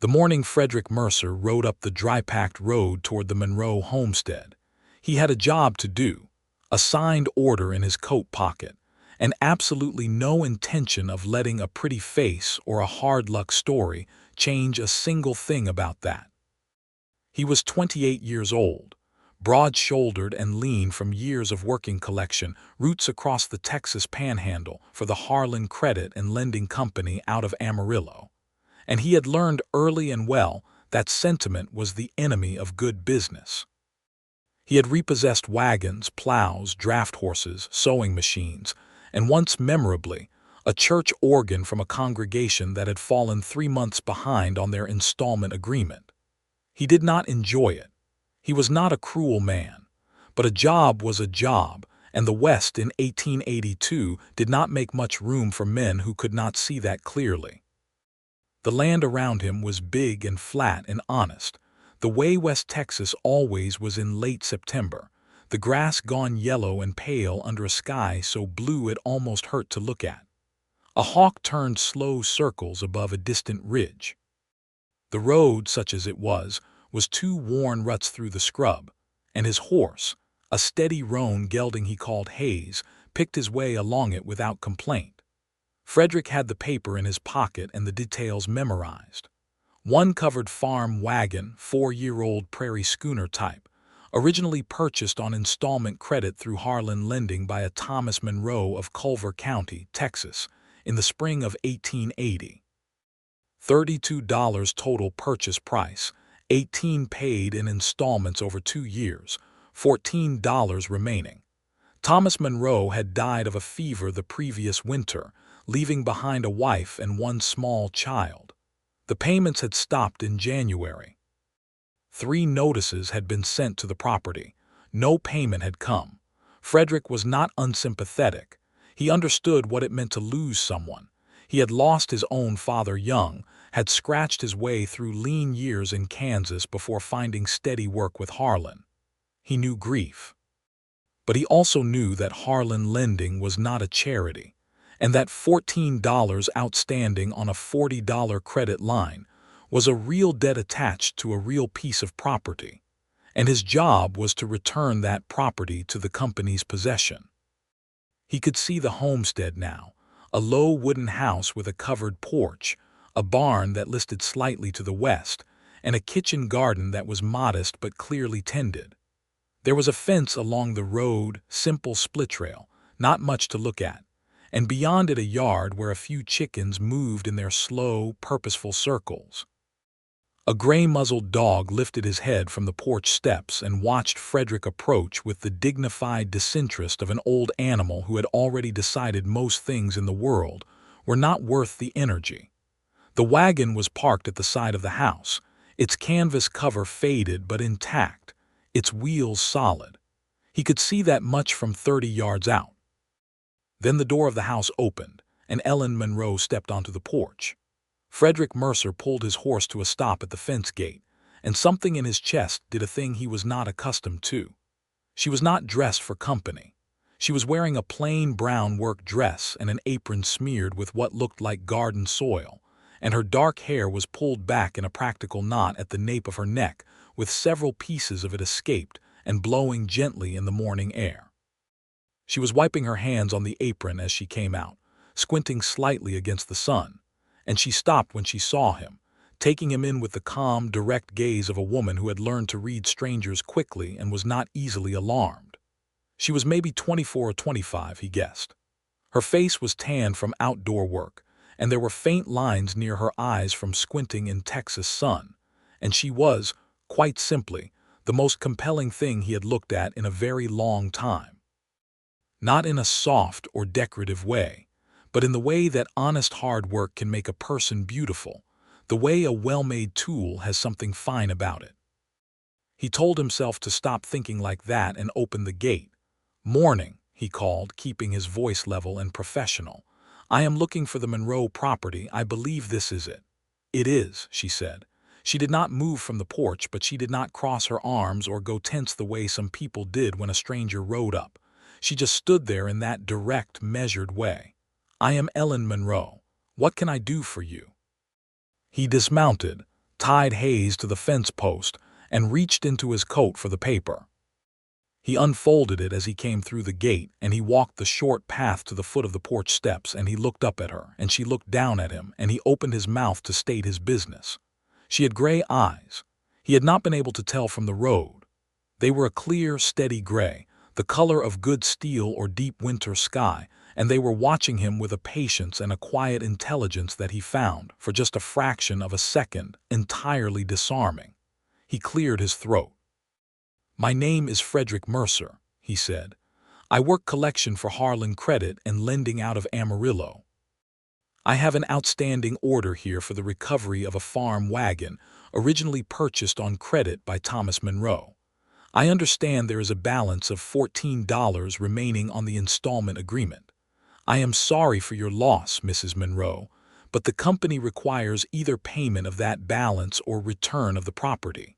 The morning Frederick Mercer rode up the dry-packed road toward the Monroe homestead. He had a job to do, a signed order in his coat pocket, and absolutely no intention of letting a pretty face or a hard-luck story change a single thing about that. He was 28 years old, broad-shouldered and lean from years of working collection routes across the Texas Panhandle for the Harlan Credit and Lending Company out of Amarillo. And he had learned early and well that sentiment was the enemy of good business. He had repossessed wagons, plows, draft horses, sewing machines, and once memorably, a church organ from a congregation that had fallen 3 months behind on their installment agreement. He did not enjoy it. He was not a cruel man, but a job was a job, and the West in 1882 did not make much room for men who could not see that clearly. The land around him was big and flat and honest, the way West Texas always was in late September, the grass gone yellow and pale under a sky so blue it almost hurt to look at. A hawk turned slow circles above a distant ridge. The road, such as it was 2 worn ruts through the scrub, and his horse, a steady roan gelding he called Hayes, picked his way along it without complaint. Frederick had the paper in his pocket and the details memorized. One covered farm wagon, 4-year-old prairie schooner type, originally purchased on installment credit through Harlan Lending by a Thomas Monroe of Culver County, Texas, in the spring of 1880. $32 total purchase price, $18 paid in installments over 2 years, $14 remaining. Thomas Monroe had died of a fever the previous winter, leaving behind a wife and 1 small child. The payments had stopped in January. 3 notices had been sent to the property. No payment had come. Frederick was not unsympathetic. He understood what it meant to lose someone. He had lost his own father young, had scratched his way through lean years in Kansas before finding steady work with Harlan. He knew grief. But he also knew that Harlan Lending was not a charity, and that $14 outstanding on a $40 credit line was a real debt attached to a real piece of property, and his job was to return that property to the company's possession. He could see the homestead now, a low wooden house with a covered porch, a barn that listed slightly to the west, and a kitchen garden that was modest but clearly tended. There was a fence along the road, simple split trail, not much to look at, and beyond it a yard where a few chickens moved in their slow, purposeful circles. A gray-muzzled dog lifted his head from the porch steps and watched Frederick approach with the dignified disinterest of an old animal who had already decided most things in the world were not worth the energy. The wagon was parked at the side of the house, its canvas cover faded but intact, its wheels solid. He could see that much from 30 yards out. Then the door of the house opened, and Ellen Monroe stepped onto the porch. Frederick Mercer pulled his horse to a stop at the fence gate, and something in his chest did a thing he was not accustomed to. She was not dressed for company. She was wearing a plain brown work dress and an apron smeared with what looked like garden soil, and her dark hair was pulled back in a practical knot at the nape of her neck, with several pieces of it escaped and blowing gently in the morning air. She was wiping her hands on the apron as she came out, squinting slightly against the sun, and she stopped when she saw him, taking him in with the calm, direct gaze of a woman who had learned to read strangers quickly and was not easily alarmed. She was maybe 24 or 25, he guessed. Her face was tanned from outdoor work, and there were faint lines near her eyes from squinting in Texas sun, and she was, quite simply, the most compelling thing he had looked at in a very long time. Not in a soft or decorative way, but in the way that honest hard work can make a person beautiful, the way a well-made tool has something fine about it. He told himself to stop thinking like that and open the gate. "Morning," he called, keeping his voice level and professional. "I am looking for the Monroe property. I believe this is it." "It is," she said. She did not move from the porch, but she did not cross her arms or go tense the way some people did when a stranger rode up. She just stood there in that direct, measured way. "I am Ellen Monroe. What can I do for you?" He dismounted, tied Hayes to the fence post, and reached into his coat for the paper. He unfolded it as he came through the gate, and he walked the short path to the foot of the porch steps, and he looked up at her, and she looked down at him, and he opened his mouth to state his business. She had gray eyes. He had not been able to tell from the road. They were a clear, steady gray, the color of good steel or deep winter sky, and they were watching him with a patience and a quiet intelligence that he found, for just a fraction of a second, entirely disarming. He cleared his throat. "My name is Frederick Mercer," he said. "I work collection for Harlan Credit and lending out of Amarillo. I have an outstanding order here for the recovery of a farm wagon originally purchased on credit by Thomas Monroe. I understand there is a balance of $14 remaining on the installment agreement. I am sorry for your loss, Mrs. Monroe, but the company requires either payment of that balance or return of the property."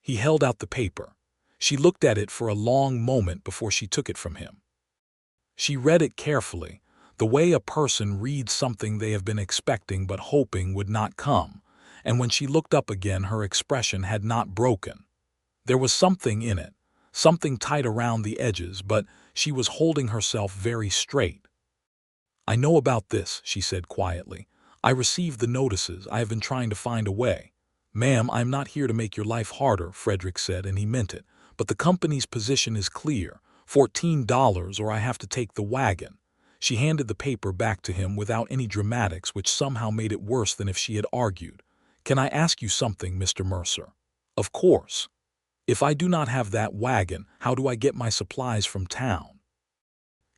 He held out the paper. She looked at it for a long moment before she took it from him. She read it carefully, the way a person reads something they have been expecting but hoping would not come, and when she looked up again her expression had not broken. There was something in it, something tight around the edges, but she was holding herself very straight. "I know about this," she said quietly. "I received the notices. I have been trying to find a way." "Ma'am, I am not here to make your life harder," Frederick said, and he meant it. "But the company's position is clear. $14 or I have to take the wagon." She handed the paper back to him without any dramatics, which somehow made it worse than if she had argued. "Can I ask you something, Mr. Mercer?" "Of course." "If I do not have that wagon, how do I get my supplies from town?"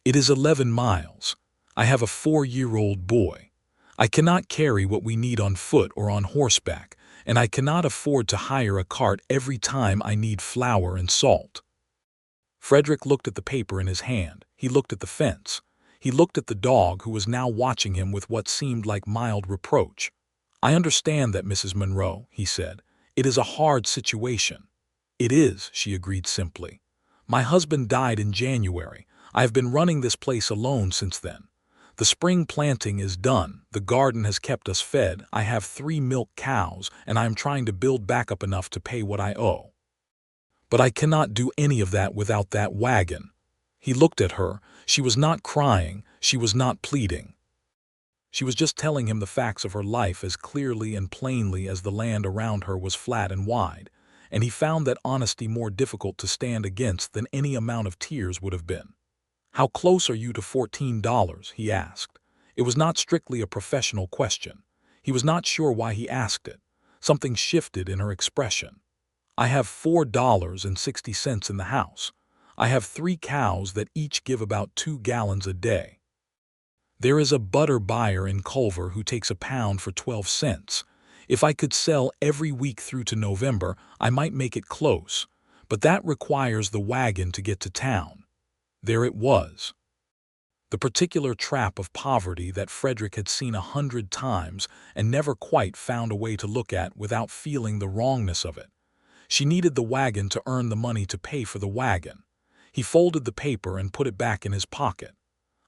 "It is 11 miles. I have a 4-year-old boy. I cannot carry what we need on foot or on horseback, and I cannot afford to hire a cart every time I need flour and salt." Frederick looked at the paper in his hand. He looked at the fence. He looked at the dog, who was now watching him with what seemed like mild reproach. "I understand that, Mrs. Monroe," he said. "It is a hard situation." "It is," she agreed simply. "My husband died in January. I have been running this place alone since then. The spring planting is done, the garden has kept us fed, I have 3 milk cows, and I am trying to build back up enough to pay what I owe. But I cannot do any of that without that wagon." He looked at her. She was not crying, she was not pleading. She was just telling him the facts of her life as clearly and plainly as the land around her was flat and wide, and he found that honesty more difficult to stand against than any amount of tears would have been. "How close are you to $14? he asked. It was not strictly a professional question. He was not sure why he asked it. Something shifted in her expression. "I have $4.60 in the house. I have 3 cows that each give about 2 gallons a day. There is a butter buyer in Culver who takes a pound for 12 cents. If I could sell every week through to November, I might make it close, but that requires the wagon to get to town." There it was. The particular trap of poverty that Frederick had seen 100 times and never quite found a way to look at without feeling the wrongness of it. She needed the wagon to earn the money to pay for the wagon. He folded the paper and put it back in his pocket.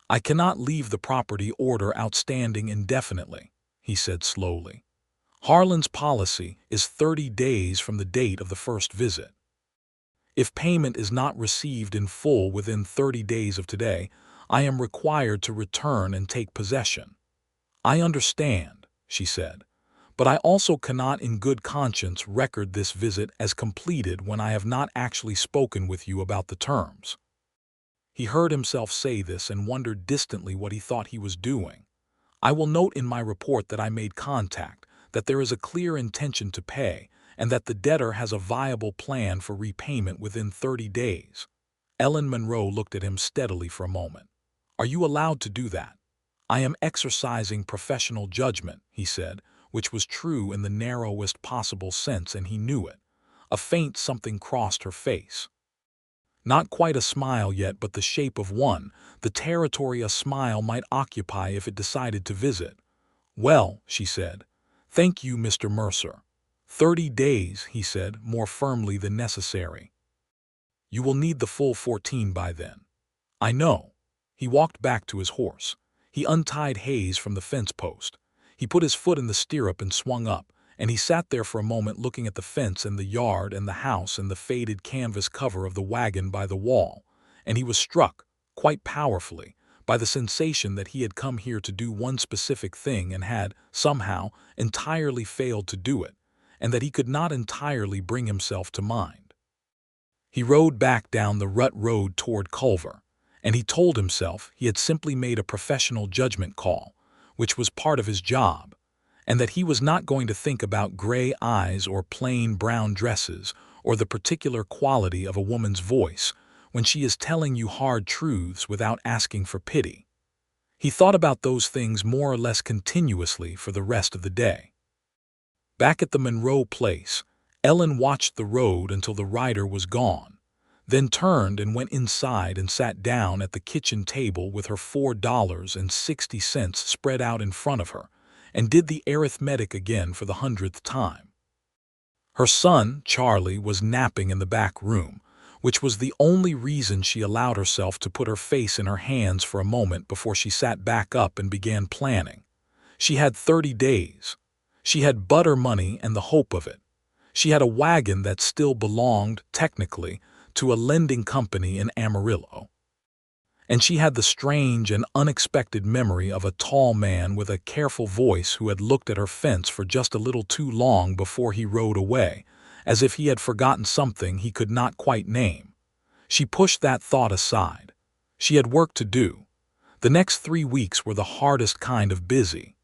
"I cannot leave the property order outstanding indefinitely," he said slowly. "Harlan's policy is 30 days from the date of the first visit. If payment is not received in full within 30 days of today, I am required to return and take possession." "I understand," she said, "but I also cannot in good conscience record this visit as completed when I have not actually spoken with you about the terms." He heard himself say this and wondered distantly what he thought he was doing. "I will note in my report that I made contact, that there is a clear intention to pay, and that the debtor has a viable plan for repayment within 30 days. Ellen Monroe looked at him steadily for a moment. "Are you allowed to do that?" "I am exercising professional judgment," he said, which was true in the narrowest possible sense, and he knew it. A faint something crossed her face. Not quite a smile yet, but the shape of one, the territory a smile might occupy if it decided to visit. "Well," she said, "thank you, Mr. Mercer." 30 days, he said, more firmly than necessary. "You will need the full 14 by then." "I know." He walked back to his horse. He untied Hayes from the fence post. He put his foot in the stirrup and swung up, and he sat there for a moment looking at the fence and the yard and the house and the faded canvas cover of the wagon by the wall, and he was struck, quite powerfully, by the sensation that he had come here to do one specific thing and had, somehow, entirely failed to do it, and that he could not entirely bring himself to mind. He rode back down the rut road toward Culver, and he told himself he had simply made a professional judgment call, which was part of his job, and that he was not going to think about gray eyes or plain brown dresses or the particular quality of a woman's voice when she is telling you hard truths without asking for pity. He thought about those things more or less continuously for the rest of the day. Back at the Monroe place, Ellen watched the road until the rider was gone, then turned and went inside and sat down at the kitchen table with her $4.60 spread out in front of her, and did the arithmetic again for the 100th time. Her son, Charlie, was napping in the back room, which was the only reason she allowed herself to put her face in her hands for a moment before she sat back up and began planning. She had 30 days. She had butter money and the hope of it. She had a wagon that still belonged, technically, to a lending company in Amarillo. And she had the strange and unexpected memory of a tall man with a careful voice who had looked at her fence for just a little too long before he rode away, as if he had forgotten something he could not quite name. She pushed that thought aside. She had work to do. The next 3 weeks were the hardest kind of busy.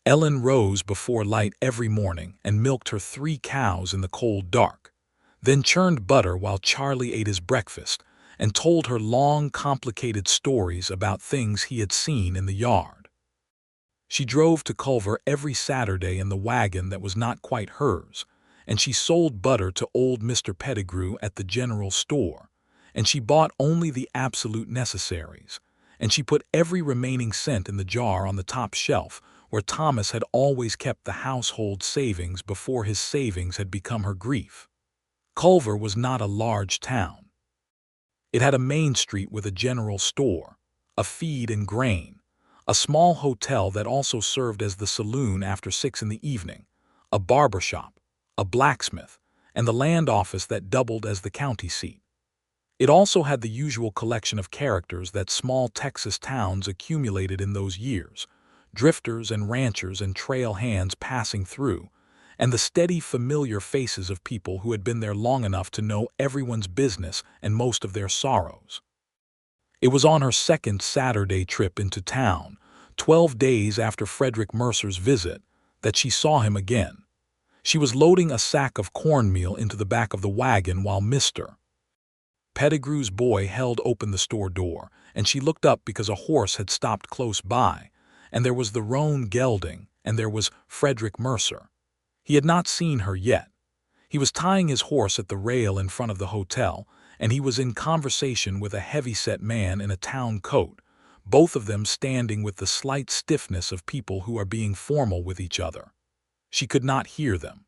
Ellen rose before light every morning and milked her 3 cows in the cold dark, then churned butter while Charlie ate his breakfast, and told her long, complicated stories about things he had seen in the yard. She drove to Culver every Saturday in the wagon that was not quite hers, and she sold butter to old Mr. Pettigrew at the general store, and she bought only the absolute necessaries, and she put every remaining cent in the jar on the top shelf where Thomas had always kept the household savings before his savings had become her grief. Culver was not a large town. It had a main street with a general store, a feed and grain, a small hotel that also served as the saloon after 6 in the evening, a barber shop, a blacksmith, and the land office that doubled as the county seat. It also had the usual collection of characters that small Texas towns accumulated in those years, drifters and ranchers and trail hands passing through, and the steady, familiar faces of people who had been there long enough to know everyone's business and most of their sorrows. It was on her second Saturday trip into town, 12 days after Frederick Mercer's visit, that she saw him again. She was loading a sack of cornmeal into the back of the wagon while Mr. Pettigrew's boy held open the store door, and she looked up because a horse had stopped close by, and there was the roan gelding, and there was Frederick Mercer. He had not seen her yet. He was tying his horse at the rail in front of the hotel, and he was in conversation with a heavy-set man in a town coat, both of them standing with the slight stiffness of people who are being formal with each other. She could not hear them.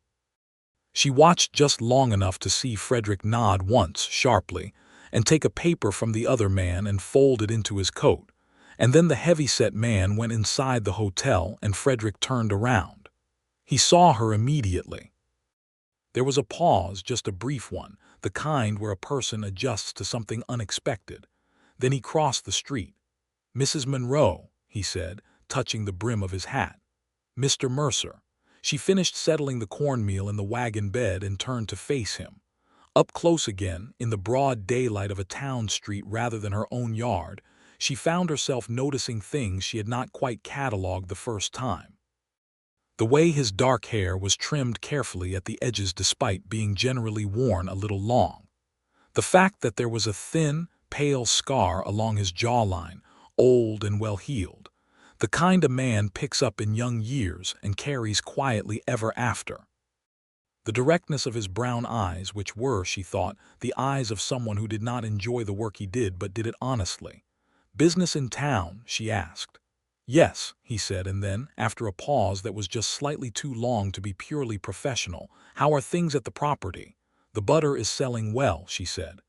She watched just long enough to see Frederick nod once, sharply, and take a paper from the other man and fold it into his coat, and then the heavy-set man went inside the hotel and Frederick turned around. He saw her immediately. There was a pause, just a brief one, the kind where a person adjusts to something unexpected. Then he crossed the street. "Mrs. Monroe," he said, touching the brim of his hat. "Mr. Mercer." She finished settling the cornmeal in the wagon bed and turned to face him. Up close again, in the broad daylight of a town street rather than her own yard, she found herself noticing things she had not quite catalogued the first time. The way his dark hair was trimmed carefully at the edges despite being generally worn a little long. The fact that there was a thin, pale scar along his jawline, old and well-healed, the kind a man picks up in young years and carries quietly ever after. The directness of his brown eyes, which were, she thought, the eyes of someone who did not enjoy the work he did but did it honestly. "Business in town?" she asked. "Yes," he said, and then, after a pause that was just slightly too long to be purely professional, "How are things at the property?" "The butter is selling well," she said.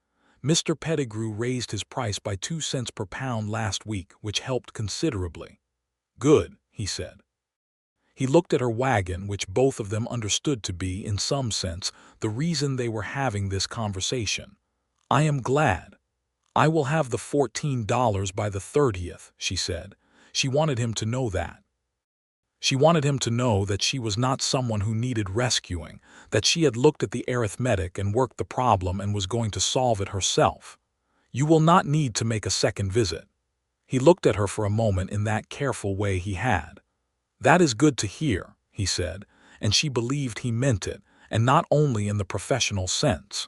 "Mr. Pettigrew raised his price by 2 cents per pound last week, which helped considerably." "Good," he said. He looked at her wagon, which both of them understood to be, in some sense, the reason they were having this conversation. "I am glad. I will have the $14 by the 30th, she said. She wanted him to know that. She wanted him to know that she was not someone who needed rescuing, that she had looked at the arithmetic and worked the problem and was going to solve it herself. "You will not need to make a second visit." He looked at her for a moment in that careful way he had. "That is good to hear," he said, and she believed he meant it, and not only in the professional sense.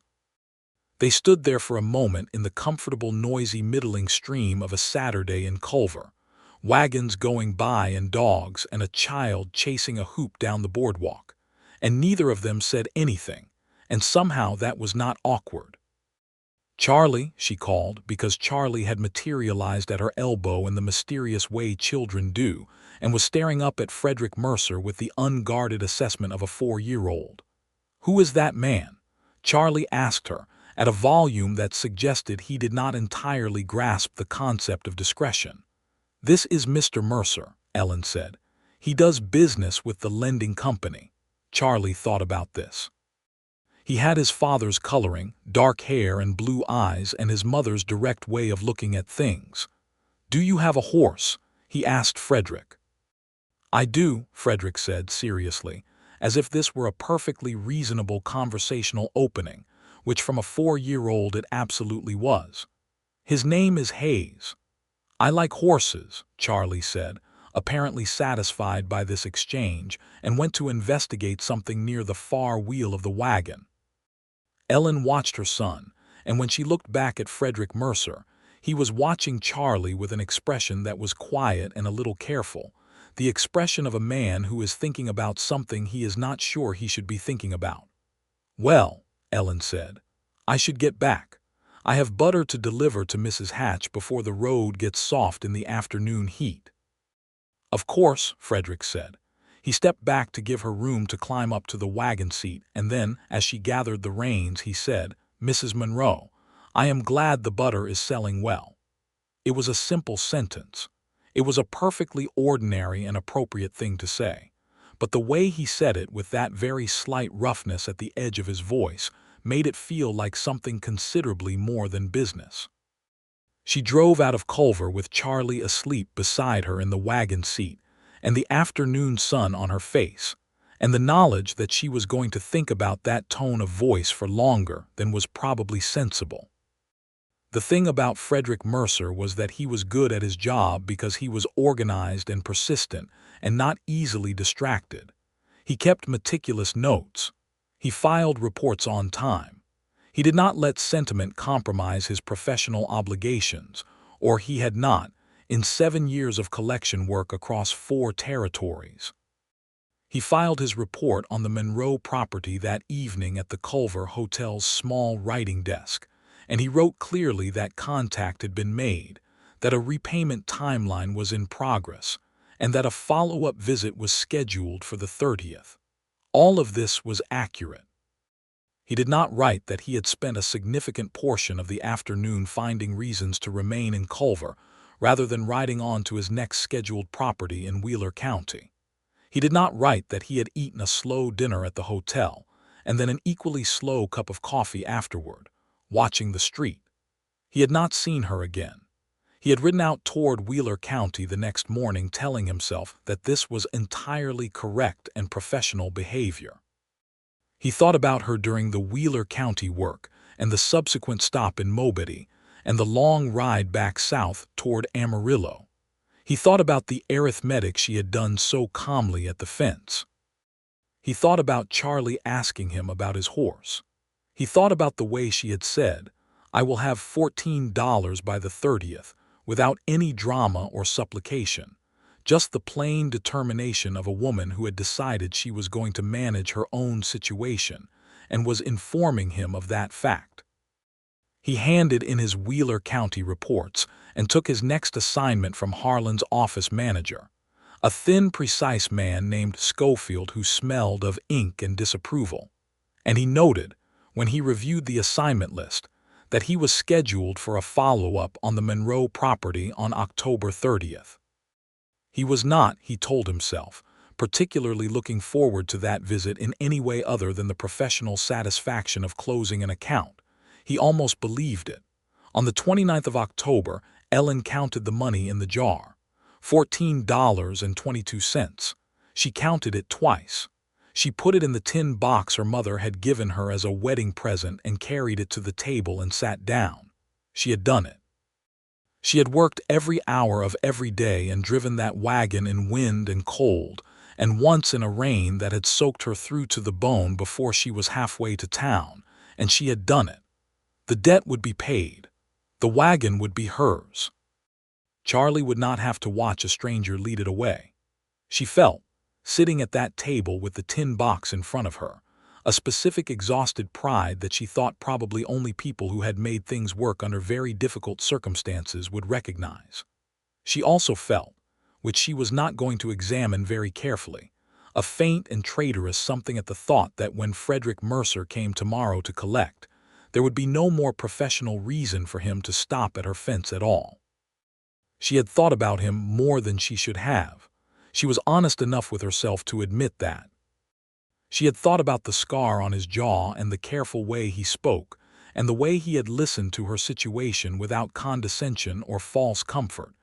They stood there for a moment in the comfortable, noisy, middling stream of a Saturday in Culver, wagons going by and dogs and a child chasing a hoop down the boardwalk, and neither of them said anything, and somehow that was not awkward. "Charlie," she called, because Charlie had materialized at her elbow in the mysterious way children do, and was staring up at Frederick Mercer with the unguarded assessment of a 4-year-old. "Who is that man?" Charlie asked her, at a volume that suggested he did not entirely grasp the concept of discretion. "This is Mr. Mercer," Ellen said. "He does business with the lending company." Charlie thought about this. He had his father's coloring, dark hair and blue eyes, and his mother's direct way of looking at things. "Do you have a horse?" he asked Frederick. "I do," Frederick said seriously, as if this were a perfectly reasonable conversational opening, which from a 4-year-old it absolutely was. "His name is Hayes." "I like horses," Charlie said, apparently satisfied by this exchange, and went to investigate something near the far wheel of the wagon. Ellen watched her son, and when she looked back at Frederick Mercer, he was watching Charlie with an expression that was quiet and a little careful, the expression of a man who is thinking about something he is not sure he should be thinking about. "Well," Ellen said, "I should get back. I have butter to deliver to Mrs. Hatch before the road gets soft in the afternoon heat." "Of course," Frederick said. He stepped back to give her room to climb up to the wagon seat, and then, as she gathered the reins, he said, "Mrs. Monroe, I am glad the butter is selling well." It was a simple sentence. It was a perfectly ordinary and appropriate thing to say. But the way he said it, with that very slight roughness at the edge of his voice, made it feel like something considerably more than business. She drove out of Culver with Charlie asleep beside her in the wagon seat, and the afternoon sun on her face, and the knowledge that she was going to think about that tone of voice for longer than was probably sensible. The thing about Frederick Mercer was that he was good at his job because he was organized and persistent and not easily distracted. He kept meticulous notes. He filed reports on time. He did not let sentiment compromise his professional obligations, or he had not, in 7 years of collection work across 4 territories. He filed his report on the Monroe property that evening at the Culver Hotel's small writing desk, and he wrote clearly that contact had been made, that a repayment timeline was in progress, and that a follow-up visit was scheduled for the 30th. All of this was accurate. He did not write that he had spent a significant portion of the afternoon finding reasons to remain in Culver rather than riding on to his next scheduled property in Wheeler County. He did not write that he had eaten a slow dinner at the hotel and then an equally slow cup of coffee afterward, watching the street. He had not seen her again. He had ridden out toward Wheeler County the next morning, telling himself that this was entirely correct and professional behavior. He thought about her during the Wheeler County work and the subsequent stop in Mobile and the long ride back south toward Amarillo. He thought about the arithmetic she had done so calmly at the fence. He thought about Charlie asking him about his horse. He thought about the way she had said, "I will have $14 by the 30th, without any drama or supplication, just the plain determination of a woman who had decided she was going to manage her own situation and was informing him of that fact. He handed in his Wheeler County reports and took his next assignment from Harlan's office manager, a thin, precise man named Schofield who smelled of ink and disapproval. And he noted, when he reviewed the assignment list, that he was scheduled for a follow-up on the Monroe property on October 30th. He was not, he told himself, particularly looking forward to that visit in any way other than the professional satisfaction of closing an account. He almost believed it. On the 29th of October, Ellen counted the money in the jar. $14.22. She counted it twice. She put it in the tin box her mother had given her as a wedding present and carried it to the table and sat down. She had done it. She had worked every hour of every day and driven that wagon in wind and cold, and once in a rain that had soaked her through to the bone before she was halfway to town, and she had done it. The debt would be paid. The wagon would be hers. Charlie would not have to watch a stranger lead it away. She felt, sitting at that table with the tin box in front of her, a specific exhausted pride that she thought probably only people who had made things work under very difficult circumstances would recognize. She also felt, which she was not going to examine very carefully, a faint and traitorous something at the thought that when Frederick Mercer came tomorrow to collect, there would be no more professional reason for him to stop at her fence at all. She had thought about him more than she should have. She was honest enough with herself to admit that. She had thought about the scar on his jaw and the careful way he spoke, and the way he had listened to her situation without condescension or false comfort,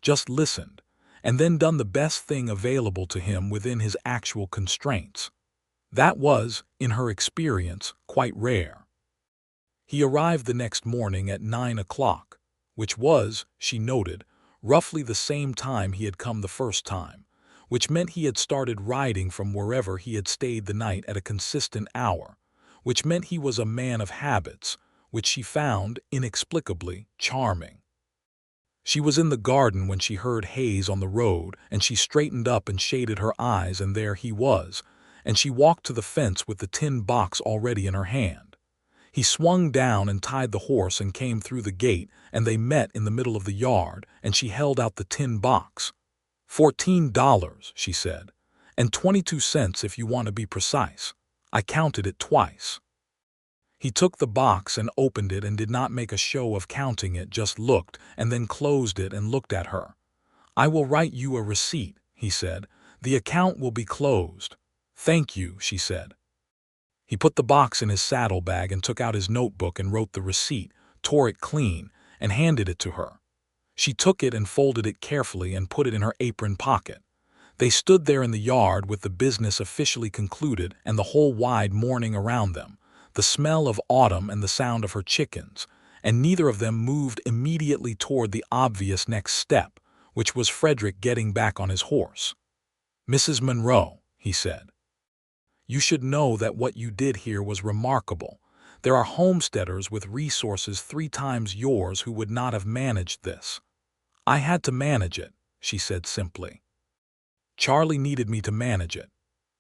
just listened, and then done the best thing available to him within his actual constraints. That was, in her experience, quite rare. He arrived the next morning at 9 o'clock, which was, she noted, roughly the same time he had come the first time, which meant he had started riding from wherever he had stayed the night at a consistent hour, which meant he was a man of habits, which she found, inexplicably, charming. She was in the garden when she heard Hayes on the road, and she straightened up and shaded her eyes, and there he was, and she walked to the fence with the tin box already in her hand. He swung down and tied the horse and came through the gate, and they met in the middle of the yard, and she held out the tin box. $14, she said, and 22 cents if you want to be precise. I counted it twice. He took the box and opened it and did not make a show of counting it, just looked, and then closed it and looked at her. I will write you a receipt, he said. The account will be closed. Thank you, she said. He put the box in his saddlebag and took out his notebook and wrote the receipt, tore it clean, and handed it to her. She took it and folded it carefully and put it in her apron pocket. They stood there in the yard with the business officially concluded and the whole wide morning around them, the smell of autumn and the sound of her chickens, and neither of them moved immediately toward the obvious next step, which was Frederick getting back on his horse. Mrs. Monroe, he said, you should know that what you did here was remarkable. There are homesteaders with resources 3 times yours who would not have managed this. I had to manage it, she said simply. Charlie needed me to manage it.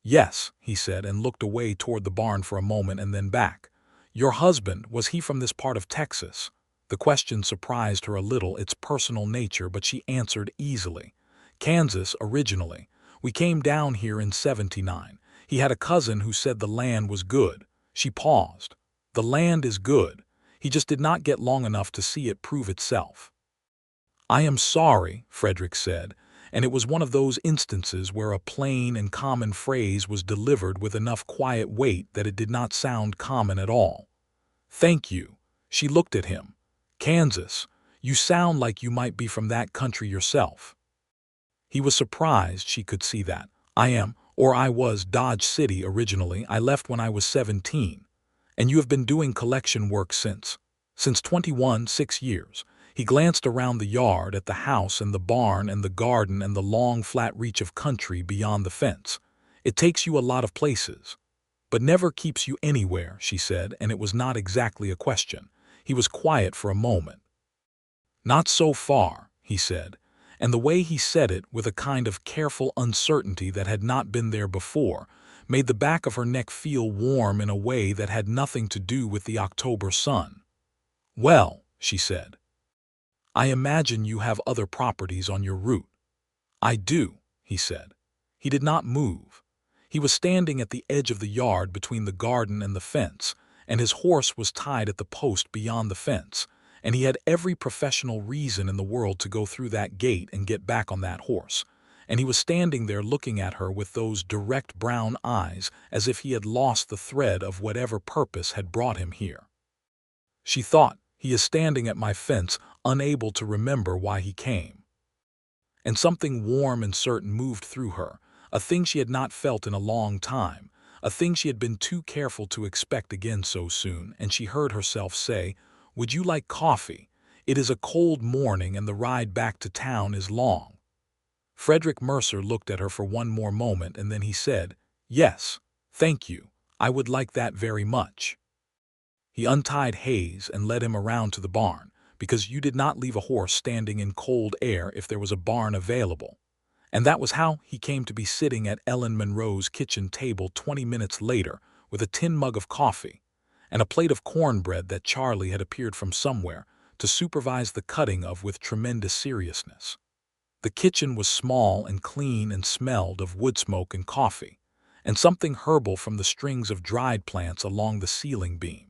Yes, he said, and looked away toward the barn for a moment and then back. Your husband, was he from this part of Texas? The question surprised her a little, its personal nature, but she answered easily. Kansas, originally. We came down here in '79. He had a cousin who said the land was good. She paused. The land is good. He just did not get long enough to see it prove itself. I am sorry, Frederick said, and it was one of those instances where a plain and common phrase was delivered with enough quiet weight that it did not sound common at all. Thank you. She looked at him. Kansas, you sound like you might be from that country yourself. He was surprised she could see that. I am, or I was, Dodge City originally. I left when I was 17. And you have been doing collection work since? Since 21, 6 years. He glanced around the yard at the house and the barn and the garden and the long flat reach of country beyond the fence. It takes you a lot of places, but never keeps you anywhere, she said, and it was not exactly a question. He was quiet for a moment. Not so far, he said, and the way he said it, with a kind of careful uncertainty that had not been there before, made the back of her neck feel warm in a way that had nothing to do with the October sun. Well, she said, I imagine you have other properties on your route. I do, he said. He did not move. He was standing at the edge of the yard between the garden and the fence, and his horse was tied at the post beyond the fence, and he had every professional reason in the world to go through that gate and get back on that horse, and he was standing there looking at her with those direct brown eyes as if he had lost the thread of whatever purpose had brought him here. She thought, he is standing at my fence, unable to remember why he came. And something warm and certain moved through her, a thing she had not felt in a long time, a thing she had been too careful to expect again so soon, and she heard herself say, "Would you like coffee? It is a cold morning and the ride back to town is long." Frederick Mercer looked at her for one more moment and then he said, "Yes, thank you, I would like that very much." He untied Hayes and led him around to the barn, because you did not leave a horse standing in cold air if there was a barn available. And that was how he came to be sitting at Ellen Monroe's kitchen table 20 minutes later with a tin mug of coffee and a plate of cornbread that Charlie had appeared from somewhere to supervise the cutting of with tremendous seriousness. The kitchen was small and clean and smelled of wood smoke and coffee, and something herbal from the strings of dried plants along the ceiling beam.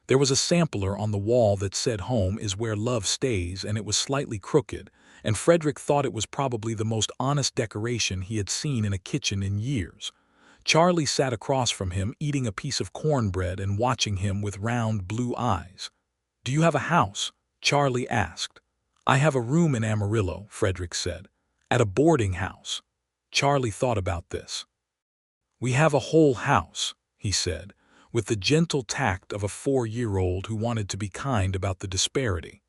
There was a sampler on the wall that said "Home is where love stays," and it was slightly crooked, and Frederick thought it was probably the most honest decoration he had seen in a kitchen in years. Charlie sat across from him eating a piece of cornbread and watching him with round blue eyes. "Do you have a house?" Charlie asked. "I have a room in Amarillo," Frederick said. "At a boarding house." Charlie thought about this. "We have a whole house," he said, with the gentle tact of a 4-year-old who wanted to be kind about the disparity.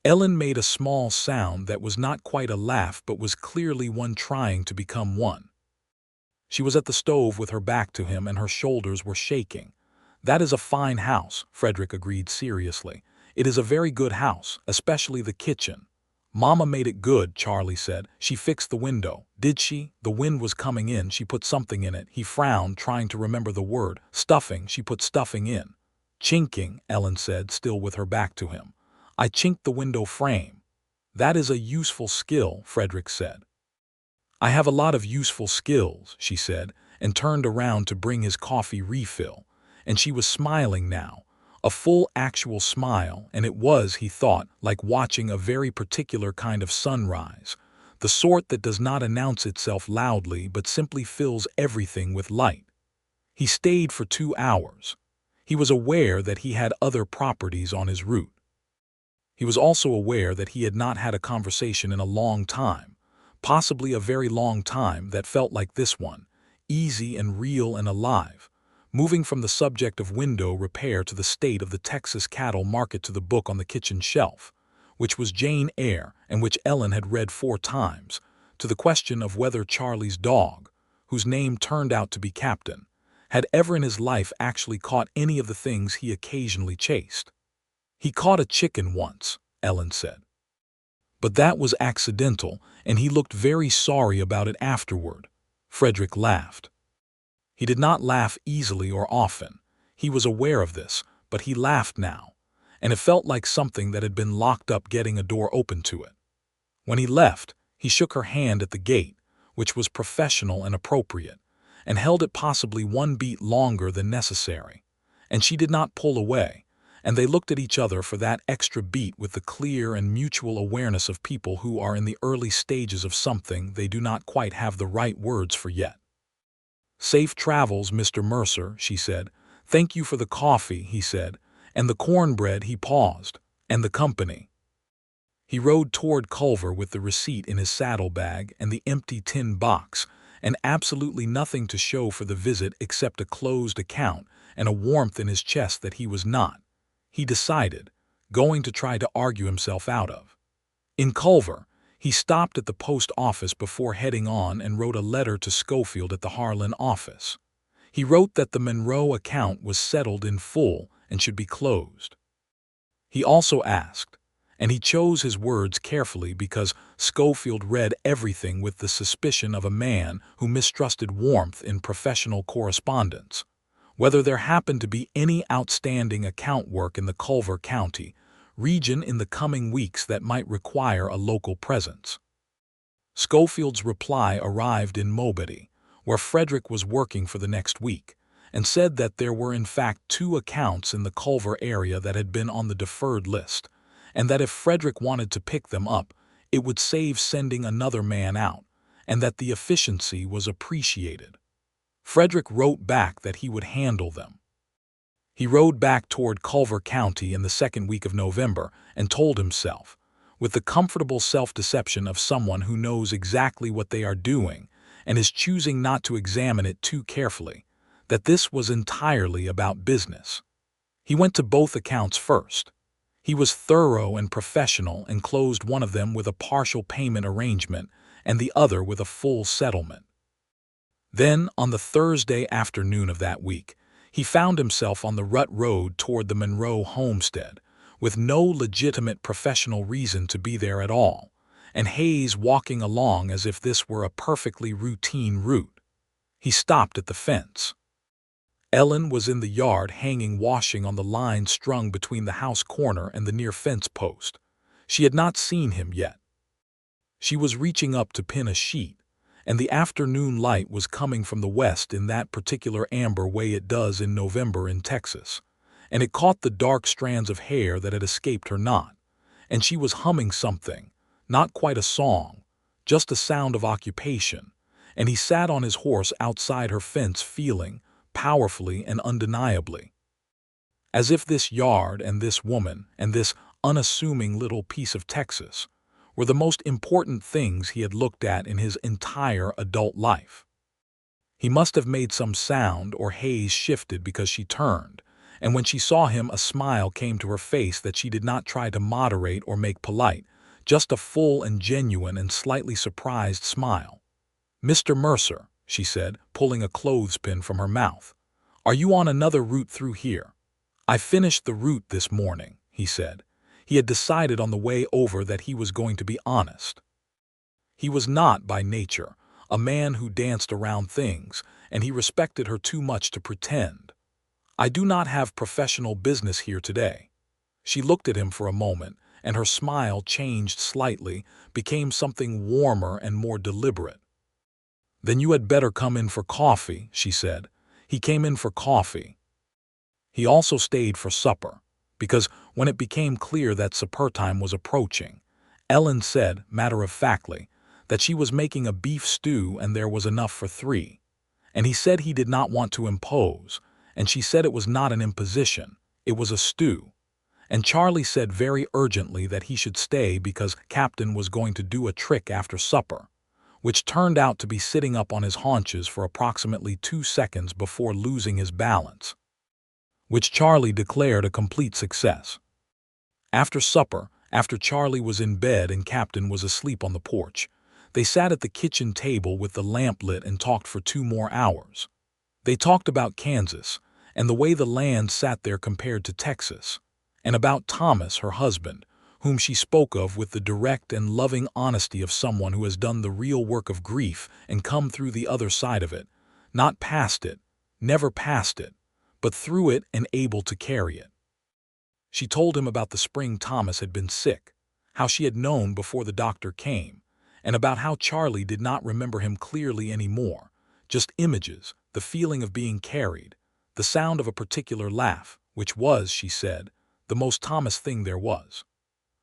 Ellen made a small sound that was not quite a laugh but was clearly one trying to become one. She was at the stove with her back to him and her shoulders were shaking. "That is a fine house," Frederick agreed seriously. "It is a very good house, especially the kitchen." "Mama made it good," Charlie said. "She fixed the window." "Did she?" "The wind was coming in. She put something in it." He frowned, trying to remember the word. "Stuffing. She put stuffing in." "Chinking," Ellen said, still with her back to him. "I chinked the window frame." "That is a useful skill," Frederick said. "I have a lot of useful skills," she said, and turned around to bring his coffee refill. And she was smiling now. A full actual smile, and it was, he thought, like watching a very particular kind of sunrise, the sort that does not announce itself loudly but simply fills everything with light. He stayed for 2 hours. He was aware that he had other properties on his route. He was also aware that he had not had a conversation in a long time, possibly a very long time that felt like this one, easy and real and alive. Moving from the subject of window repair to the state of the Texas cattle market to the book on the kitchen shelf, which was Jane Eyre and which Ellen had read 4 times, to the question of whether Charlie's dog, whose name turned out to be Captain, had ever in his life actually caught any of the things he occasionally chased. "He caught a chicken once," Ellen said. "But that was accidental, and he looked very sorry about it afterward." Frederick laughed. He did not laugh easily or often. He was aware of this, but he laughed now, and it felt like something that had been locked up getting a door open to it. When he left, he shook her hand at the gate, which was professional and appropriate, and held it possibly 1 beat longer than necessary. And she did not pull away, and they looked at each other for that extra beat with the clear and mutual awareness of people who are in the early stages of something they do not quite have the right words for yet. "Safe travels, Mr. Mercer," she said. "Thank you for the coffee," he said, "and the cornbread." He paused. "And the company." He rode toward Culver with the receipt in his saddlebag and the empty tin box, and absolutely nothing to show for the visit except a closed account and a warmth in his chest that he was not, he decided, going to try to argue himself out of. In Culver, he stopped at the post office before heading on and wrote a letter to Schofield at the Harlan office. He wrote that the Monroe account was settled in full and should be closed. He also asked, and he chose his words carefully because Schofield read everything with the suspicion of a man who mistrusted warmth in professional correspondence, whether there happened to be any outstanding account work in the Culver County region in the coming weeks that might require a local presence. Schofield's reply arrived in Mobedy, where Frederick was working for the next week, and said that there were in fact 2 accounts in the Culver area that had been on the deferred list, and that if Frederick wanted to pick them up, it would save sending another man out, and that the efficiency was appreciated. Frederick wrote back that he would handle them. He rode back toward Culver County in the second week of November and told himself, with the comfortable self-deception of someone who knows exactly what they are doing and is choosing not to examine it too carefully, that this was entirely about business. He went to both accounts first. He was thorough and professional and closed one of them with a partial payment arrangement and the other with a full settlement. Then, on the Thursday afternoon of that week, he found himself on the rut road toward the Monroe homestead, with no legitimate professional reason to be there at all, and Hayes walking along as if this were a perfectly routine route. He stopped at the fence. Ellen was in the yard hanging washing on the line strung between the house corner and the near fence post. She had not seen him yet. She was reaching up to pin a sheet, and the afternoon light was coming from the west in that particular amber way it does in November in Texas, and it caught the dark strands of hair that had escaped her knot, and she was humming something, not quite a song, just a sound of occupation, and he sat on his horse outside her fence feeling, powerfully and undeniably, as if this yard and this woman and this unassuming little piece of Texas were the most important things he had looked at in his entire adult life. He must have made some sound or Hayes shifted because she turned, and when she saw him a smile came to her face that she did not try to moderate or make polite, just a full and genuine and slightly surprised smile. "Mr. Mercer," she said, pulling a clothespin from her mouth, "are you on another route through here?" "I finished the route this morning," he said. He had decided on the way over that he was going to be honest. He was not, by nature, a man who danced around things, and he respected her too much to pretend. "I do not have professional business here today." She looked at him for a moment, and her smile changed slightly, became something warmer and more deliberate. "Then you had better come in for coffee," she said. He came in for coffee. He also stayed for supper, because when it became clear that supper time was approaching, Ellen said, matter-of-factly, that she was making a beef stew and there was enough for 3. And he said he did not want to impose, and she said it was not an imposition, it was a stew. And Charlie said very urgently that he should stay because Captain was going to do a trick after supper, which turned out to be sitting up on his haunches for approximately 2 seconds before losing his balance, which Charlie declared a complete success. After supper, after Charlie was in bed and Captain was asleep on the porch, they sat at the kitchen table with the lamp lit and talked for 2 more hours. They talked about Kansas and the way the land sat there compared to Texas, and about Thomas, her husband, whom she spoke of with the direct and loving honesty of someone who has done the real work of grief and come through the other side of it, not past it, never past it, but through it and able to carry it. She told him about the spring Thomas had been sick, how she had known before the doctor came, and about how Charlie did not remember him clearly anymore, just images, the feeling of being carried, the sound of a particular laugh, which was, she said, the most Thomas thing there was.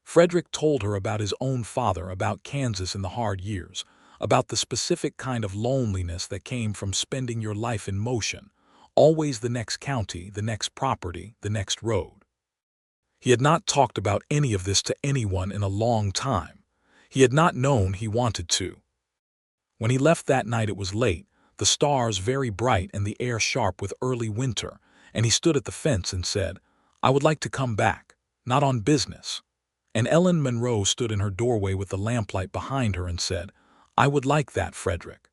Frederick told her about his own father, about Kansas in the hard years, about the specific kind of loneliness that came from spending your life in motion, always the next county, the next property, the next road. He had not talked about any of this to anyone in a long time. He had not known he wanted to. When he left that night it was late, the stars very bright and the air sharp with early winter, and he stood at the fence and said, "I would like to come back, not on business." And Ellen Monroe stood in her doorway with the lamplight behind her and said, "I would like that, Frederick."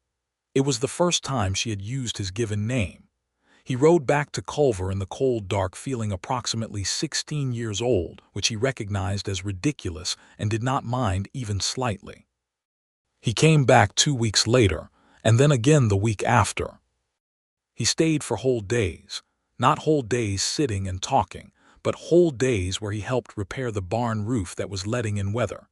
It was the first time she had used his given name. He rode back to Culver in the cold dark feeling approximately 16 years old, which he recognized as ridiculous and did not mind even slightly. He came back 2 weeks later, and then again the week after. He stayed for whole days, not whole days sitting and talking, but whole days where he helped repair the barn roof that was letting in weather,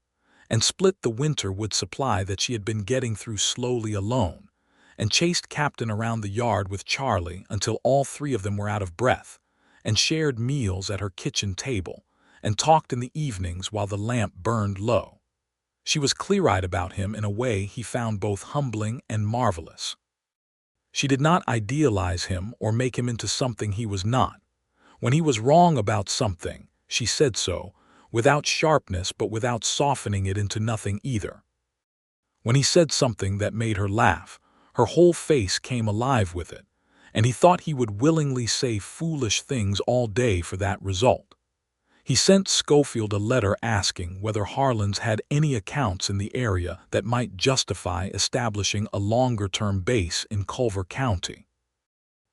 and split the winter wood supply that she had been getting through slowly alone, and chased Captain around the yard with Charlie until all 3 of them were out of breath, and shared meals at her kitchen table, and talked in the evenings while the lamp burned low. She was clear-eyed about him in a way he found both humbling and marvelous. She did not idealize him or make him into something he was not. When he was wrong about something, she said so, without sharpness but without softening it into nothing either. When he said something that made her laugh, her whole face came alive with it, and he thought he would willingly say foolish things all day for that result. He sent Schofield a letter asking whether Harlan's had any accounts in the area that might justify establishing a longer-term base in Culver County.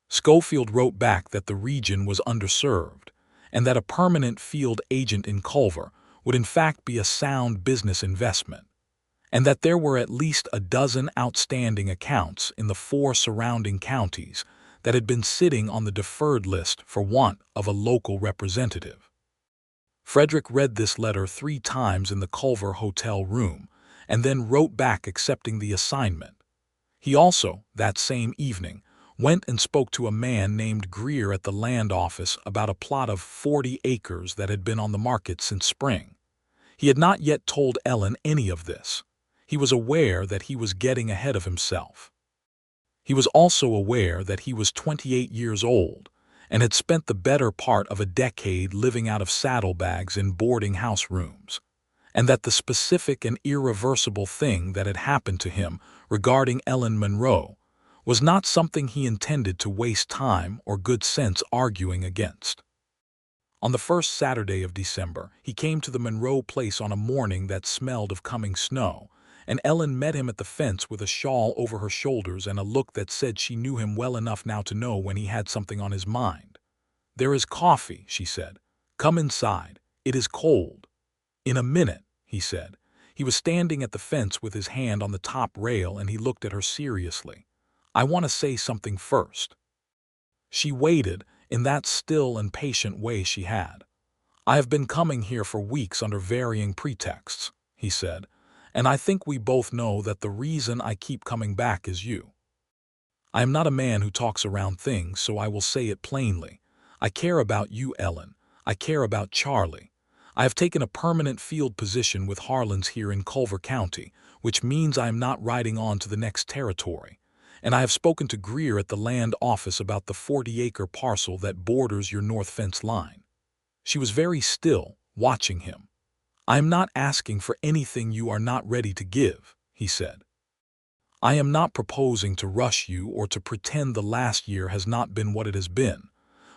Schofield wrote back that the region was underserved, and that a permanent field agent in Culver would in fact be a sound business investment, and that there were at least a dozen outstanding accounts in the 4 surrounding counties that had been sitting on the deferred list for want of a local representative. Frederick read this letter 3 times in the Culver hotel room, and then wrote back accepting the assignment. He also, that same evening, went and spoke to a man named Greer at the land office about a plot of 40 acres that had been on the market since spring. He had not yet told Ellen any of this. He was aware that he was getting ahead of himself. He was also aware that he was 28 years old and had spent the better part of a decade living out of saddlebags in boarding house rooms, and that the specific and irreversible thing that had happened to him regarding Ellen Monroe was not something he intended to waste time or good sense arguing against. On the first Saturday of December, he came to the Monroe place on a morning that smelled of coming snow, and Ellen met him at the fence with a shawl over her shoulders and a look that said she knew him well enough now to know when he had something on his mind. "There is coffee," she said. "Come inside. It is cold." "In a minute," he said. He was standing at the fence with his hand on the top rail, and he looked at her seriously. "I want to say something first." She waited in that still and patient way she had. "I have been coming here for weeks under varying pretexts," he said, "and I think we both know that the reason I keep coming back is you. I am not a man who talks around things, so I will say it plainly. I care about you, Ellen. I care about Charlie. I have taken a permanent field position with Harlan's here in Culver County, which means I am not riding on to the next territory. And I have spoken to Greer at the land office about the 40-acre parcel that borders your north fence line." She was very still, watching him. "I am not asking for anything you are not ready to give," he said. "I am not proposing to rush you or to pretend the last year has not been what it has been,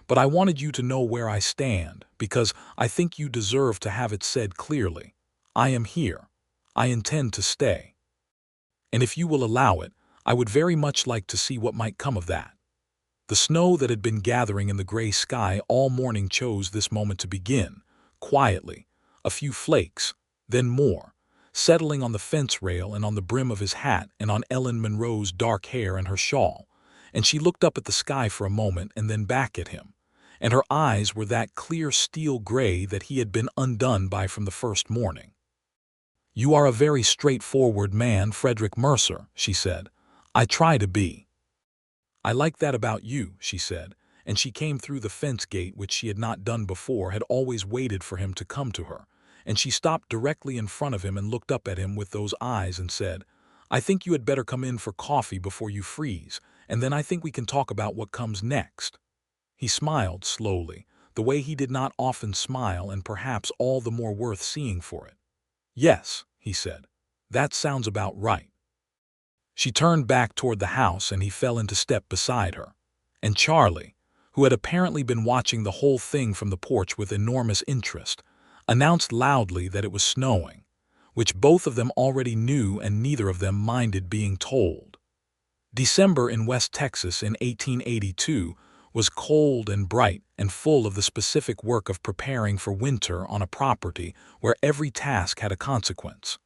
but I wanted you to know where I stand because I think you deserve to have it said clearly. I am here. I intend to stay. And if you will allow it, I would very much like to see what might come of that." The snow that had been gathering in the gray sky all morning chose this moment to begin, quietly, a few flakes, then more, settling on the fence rail and on the brim of his hat and on Ellen Monroe's dark hair and her shawl, and she looked up at the sky for a moment and then back at him, and her eyes were that clear steel gray that he had been undone by from the first morning. "You are a very straightforward man, Frederick Mercer," she said. "I try to be." "I like that about you," she said, and she came through the fence gate, which she had not done before, had always waited for him to come to her, and she stopped directly in front of him and looked up at him with those eyes and said, "I think you had better come in for coffee before you freeze, and then I think we can talk about what comes next." He smiled slowly, the way he did not often smile, and perhaps all the more worth seeing for it. "Yes," he said, "that sounds about right." She turned back toward the house and he fell into step beside her. And Charlie, who had apparently been watching the whole thing from the porch with enormous interest, announced loudly that it was snowing, which both of them already knew and neither of them minded being told. December in West Texas in 1882 was cold and bright and full of the specific work of preparing for winter on a property where every task had a consequence.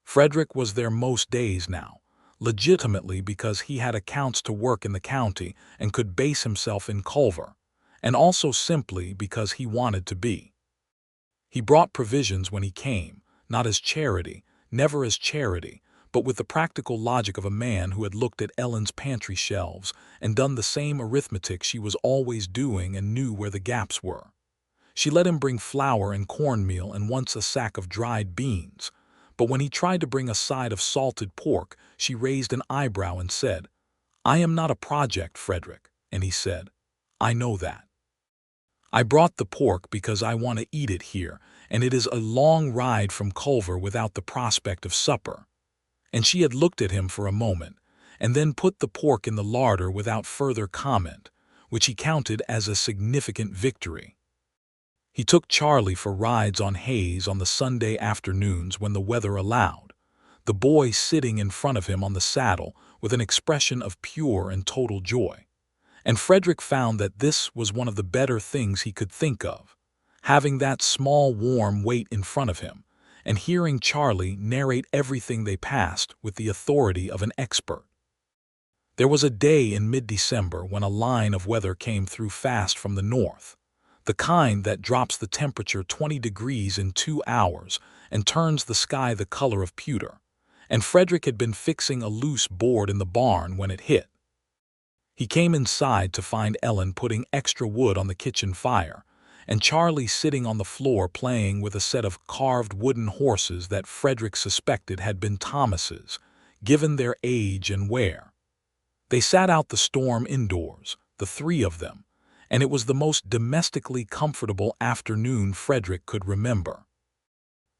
Frederick was there most days now, legitimately because he had accounts to work in the county and could base himself in Culver, and also simply because he wanted to be. He brought provisions when he came, not as charity, never as charity, but with the practical logic of a man who had looked at Ellen's pantry shelves and done the same arithmetic she was always doing and knew where the gaps were. She let him bring flour and cornmeal and once a sack of dried beans, but when he tried to bring a side of salted pork, she raised an eyebrow and said, "I am not a project, Frederick," and he said, "I know that. I brought the pork because I want to eat it here, and it is a long ride from Culver without the prospect of supper." And she had looked at him for a moment, and then put the pork in the larder without further comment, which he counted as a significant victory. He took Charlie for rides on Hayes on the Sunday afternoons when the weather allowed, the boy sitting in front of him on the saddle with an expression of pure and total joy. And Frederick found that this was one of the better things he could think of, having that small warm weight in front of him, and hearing Charlie narrate everything they passed with the authority of an expert. There was a day in mid-December when a line of weather came through fast from the north, the kind that drops the temperature 20 degrees in 2 hours and turns the sky the color of pewter, and Frederick had been fixing a loose board in the barn when it hit. He came inside to find Ellen putting extra wood on the kitchen fire, and Charlie sitting on the floor playing with a set of carved wooden horses that Frederick suspected had been Thomas's, given their age and wear. They sat out the storm indoors, the three of them, and it was the most domestically comfortable afternoon Frederick could remember.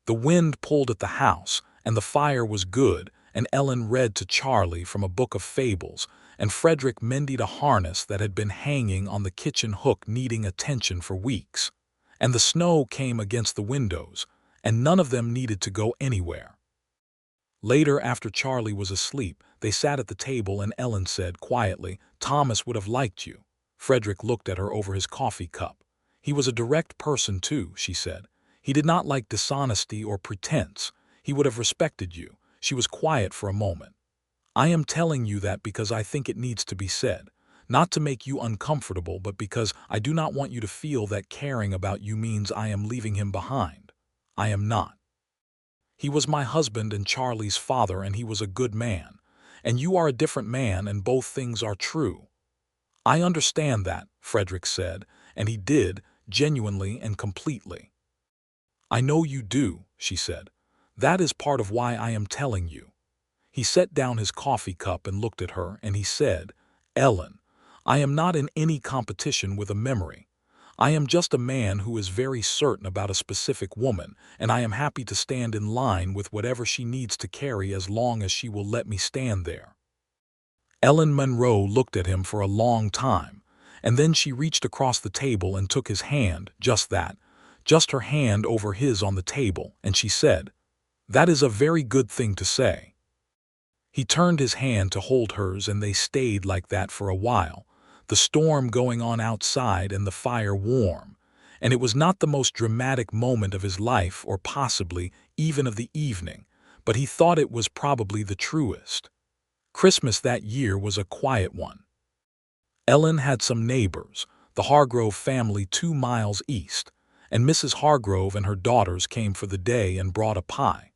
The wind pulled at the house, and the fire was good, and Ellen read to Charlie from a book of fables, and Frederick mended a harness that had been hanging on the kitchen hook needing attention for weeks. And the snow came against the windows, and none of them needed to go anywhere. Later, after Charlie was asleep, they sat at the table and Ellen said quietly, "Thomas would have liked you." Frederick looked at her over his coffee cup. "He was a direct person too," she said. "He did not like dishonesty or pretense. He would have respected you." She was quiet for a moment. "I am telling you that because I think it needs to be said, not to make you uncomfortable, but because I do not want you to feel that caring about you means I am leaving him behind. I am not. He was my husband and Charlie's father, and he was a good man. And you are a different man, and both things are true." "I understand that," Frederick said, and he did, genuinely and completely. "I know you do," she said. "That is part of why I am telling you." He set down his coffee cup and looked at her, and he said, "Ellen, I am not in any competition with a memory. I am just a man who is very certain about a specific woman, and I am happy to stand in line with whatever she needs to carry as long as she will let me stand there." Ellen Monroe looked at him for a long time, and then she reached across the table and took his hand, just her hand over his on the table, and she said, "That is a very good thing to say." He turned his hand to hold hers, and they stayed like that for a while, the storm going on outside and the fire warm, and it was not the most dramatic moment of his life or possibly even of the evening, but he thought it was probably the truest. Christmas that year was a quiet one. Ellen had some neighbors, the Hargrove family 2 miles east, and Mrs. Hargrove and her daughters came for the day and brought a pie.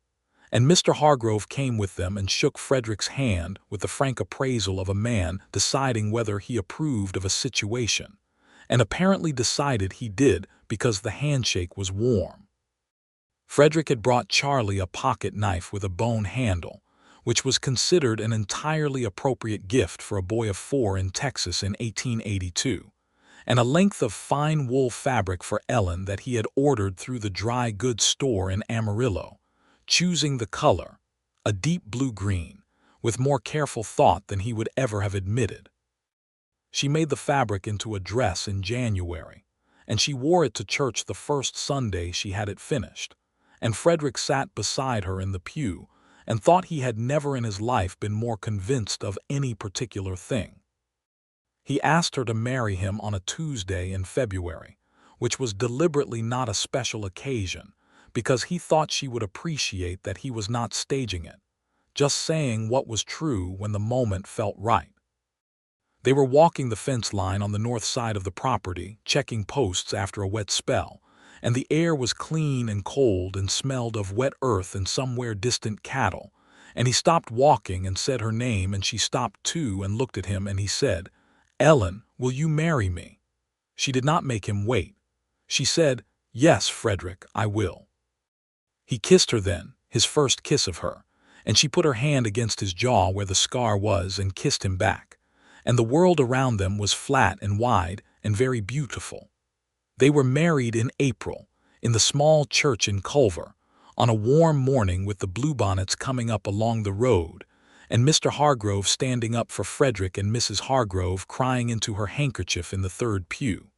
And Mr. Hargrove came with them and shook Frederick's hand with the frank appraisal of a man deciding whether he approved of a situation, and apparently decided he did because the handshake was warm. Frederick had brought Charlie a pocket knife with a bone handle, which was considered an entirely appropriate gift for a boy of 4 in Texas in 1882, and a length of fine wool fabric for Ellen that he had ordered through the dry goods store in Amarillo, choosing the color, a deep blue-green, with more careful thought than he would ever have admitted. She made the fabric into a dress in January, and she wore it to church the first Sunday she had it finished, and Frederick sat beside her in the pew and thought he had never in his life been more convinced of any particular thing. He asked her to marry him on a Tuesday in February, which was deliberately not a special occasion, because he thought she would appreciate that he was not staging it, just saying what was true when the moment felt right. They were walking the fence line on the north side of the property, checking posts after a wet spell, and the air was clean and cold and smelled of wet earth and somewhere distant cattle, and he stopped walking and said her name, and she stopped too and looked at him, and he said, "Ellen, will you marry me?" She did not make him wait. She said, "Yes, Frederick, I will." He kissed her then, his first kiss of her, and she put her hand against his jaw where the scar was and kissed him back. And the world around them was flat and wide and very beautiful. They were married in April, in the small church in Culver, on a warm morning with the bluebonnets coming up along the road, and Mr. Hargrove standing up for Frederick and Mrs. Hargrove crying into her handkerchief in the third pew.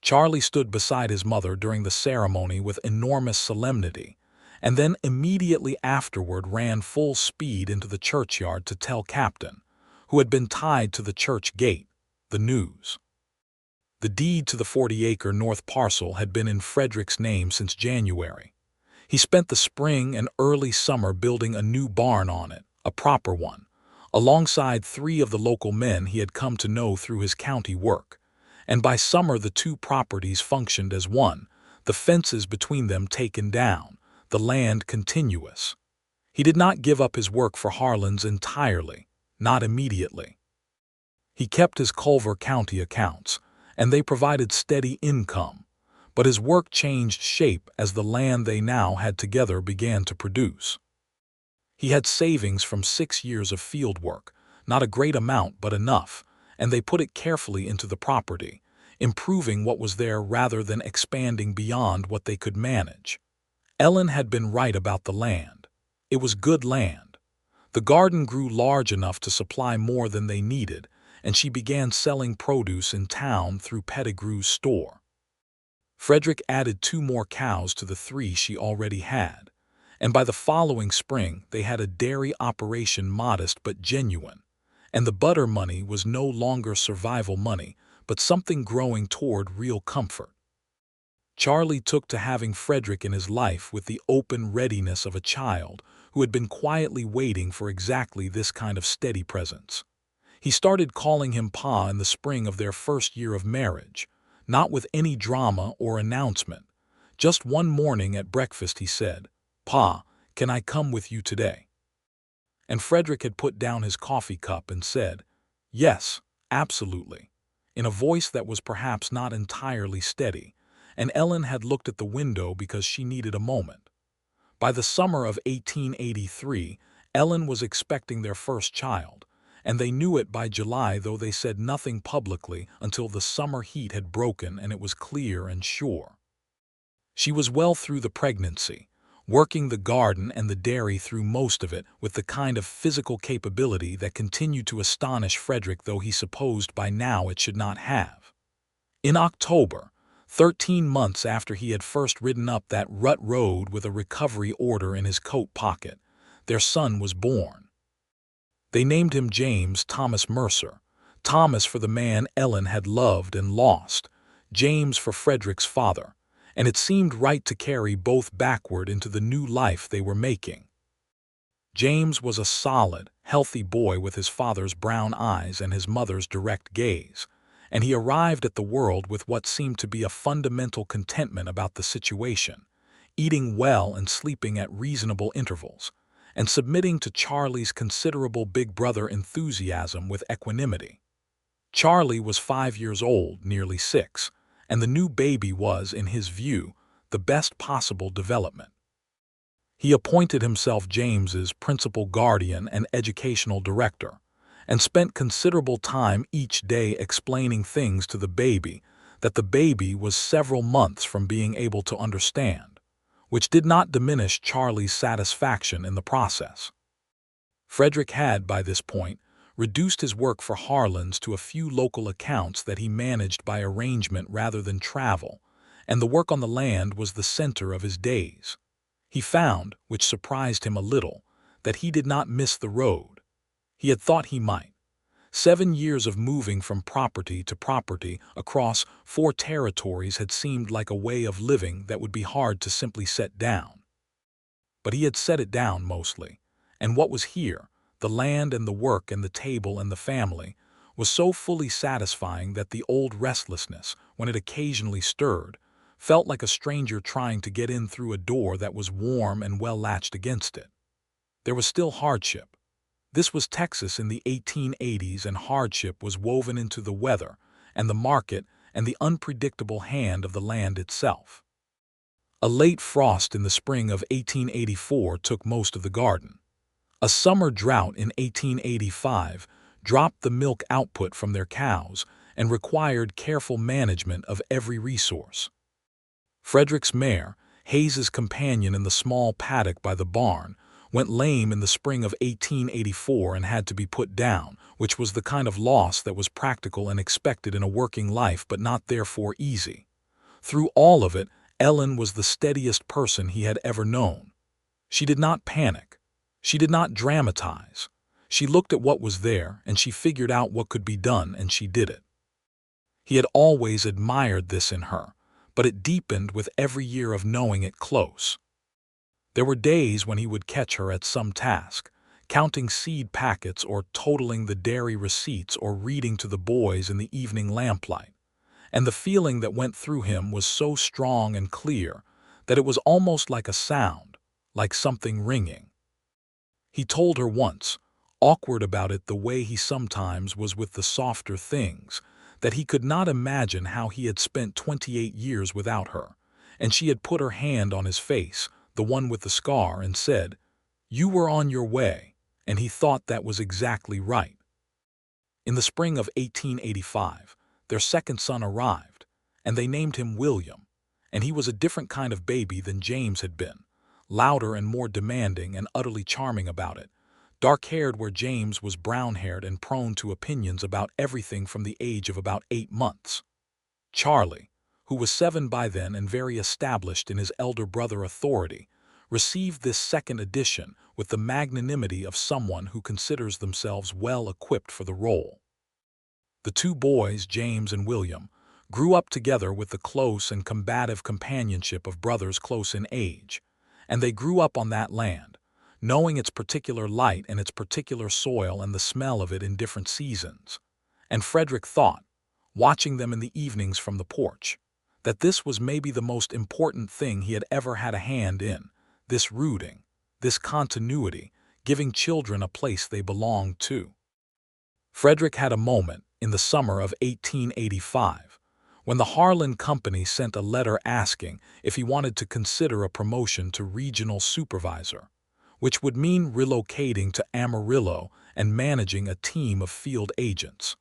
Charlie stood beside his mother during the ceremony with enormous solemnity, and then immediately afterward ran full speed into the churchyard to tell Captain, who had been tied to the church gate, the news. The deed to the 40-acre north parcel had been in Frederick's name since January. He spent the spring and early summer building a new barn on it, a proper one, alongside 3 of the local men he had come to know through his county work, and by summer the 2 properties functioned as one, the fences between them taken down, the land continuous. He did not give up his work for Harlan's entirely, not immediately. He kept his Culver County accounts, and they provided steady income, but his work changed shape as the land they now had together began to produce. He had savings from 6 years of field work, not a great amount but enough, and they put it carefully into the property, improving what was there rather than expanding beyond what they could manage. Ellen had been right about the land. It was good land. The garden grew large enough to supply more than they needed, and she began selling produce in town through Pettigrew's store. Frederick added 2 more cows to the 3 she already had, and by the following spring they had a dairy operation modest but genuine, and the butter money was no longer survival money, but something growing toward real comfort. Charlie took to having Frederick in his life with the open readiness of a child who had been quietly waiting for exactly this kind of steady presence. He started calling him Pa in the spring of their first year of marriage, not with any drama or announcement. Just one morning at breakfast he said, "Pa, can I come with you today?" And Frederick had put down his coffee cup and said, "Yes, absolutely," in a voice that was perhaps not entirely steady, and Ellen had looked at the window because she needed a moment. By the summer of 1883, Ellen was expecting their first child, and they knew it by July, though they said nothing publicly until the summer heat had broken and it was clear and sure. She was well through the pregnancy, working the garden and the dairy through most of it with the kind of physical capability that continued to astonish Frederick, though he supposed by now it should not have. In October, 13 months after he had first ridden up that rut road with a recovery order in his coat pocket, their son was born. They named him James Thomas Mercer, Thomas for the man Ellen had loved and lost, James for Frederick's father, and it seemed right to carry both backward into the new life they were making. James was a solid, healthy boy with his father's brown eyes and his mother's direct gaze, and he arrived at the world with what seemed to be a fundamental contentment about the situation, eating well and sleeping at reasonable intervals, and submitting to Charlie's considerable big brother enthusiasm with equanimity. Charlie was 5 years old, nearly 6, and the new baby was, in his view, the best possible development. He appointed himself James's principal guardian and educational director, and spent considerable time each day explaining things to the baby that the baby was several months from being able to understand, which did not diminish Charlie's satisfaction in the process. Frederick had, by this point, reduced his work for Harlan's to a few local accounts that he managed by arrangement rather than travel, and the work on the land was the center of his days. He found, which surprised him a little, that he did not miss the road. He had thought he might. 7 years of moving from property to property across 4 territories had seemed like a way of living that would be hard to simply set down. But he had set it down mostly, and what was here, the land and the work and the table and the family, was so fully satisfying that the old restlessness, when it occasionally stirred, felt like a stranger trying to get in through a door that was warm and well latched against it. There was still hardship. This was Texas in the 1880s, and hardship was woven into the weather and the market and the unpredictable hand of the land itself. A late frost in the spring of 1884 took most of the garden. A summer drought in 1885 dropped the milk output from their cows and required careful management of every resource. Frederick's mare, Hayes's companion in the small paddock by the barn, went lame in the spring of 1884 and had to be put down, which was the kind of loss that was practical and expected in a working life but not therefore easy. Through all of it, Ellen was the steadiest person he had ever known. She did not panic. She did not dramatize. She looked at what was there and she figured out what could be done and she did it. He had always admired this in her, but it deepened with every year of knowing it close. There were days when he would catch her at some task, counting seed packets or totaling the dairy receipts or reading to the boys in the evening lamplight, and the feeling that went through him was so strong and clear that it was almost like a sound, like something ringing. He told her once, awkward about it the way he sometimes was with the softer things, that he could not imagine how he had spent 28 years without her, and she had put her hand on his face, the one with the scar, and said, "You were on your way," and he thought that was exactly right. In the spring of 1885, their second son arrived, and they named him William, and he was a different kind of baby than James had been, louder and more demanding and utterly charming about it, dark-haired where James was brown-haired and prone to opinions about everything from the age of about 8 months. Charlie, who was 7 by then and very established in his elder brother authority, received this second edition with the magnanimity of someone who considers themselves well equipped for the role. The two boys, James and William, grew up together with the close and combative companionship of brothers close in age, and they grew up on that land, knowing its particular light and its particular soil and the smell of it in different seasons. And Frederick thought, watching them in the evenings from the porch, that this was maybe the most important thing he had ever had a hand in, this rooting, this continuity, giving children a place they belonged to. Frederick had a moment in the summer of 1885 when the Harlan Company sent a letter asking if he wanted to consider a promotion to regional supervisor, which would mean relocating to Amarillo and managing a team of field agents.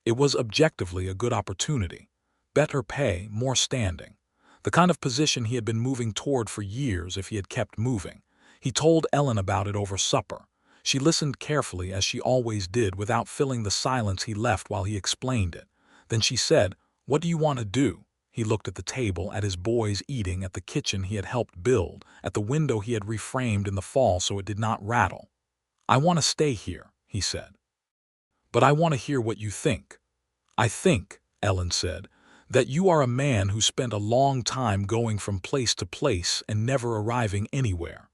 It was objectively a good opportunity, better pay, more standing, the kind of position he had been moving toward for years if he had kept moving. He told Ellen about it over supper. She listened carefully, as she always did, without filling the silence he left while he explained it. Then she said, "What do you want to do?" He looked at the table, at his boys eating, at the kitchen he had helped build, at the window he had reframed in the fall so it did not rattle. "I want to stay here," he said. "But I want to hear what you think." "I think," Ellen said, "that you are a man who spent a long time going from place to place and never arriving anywhere.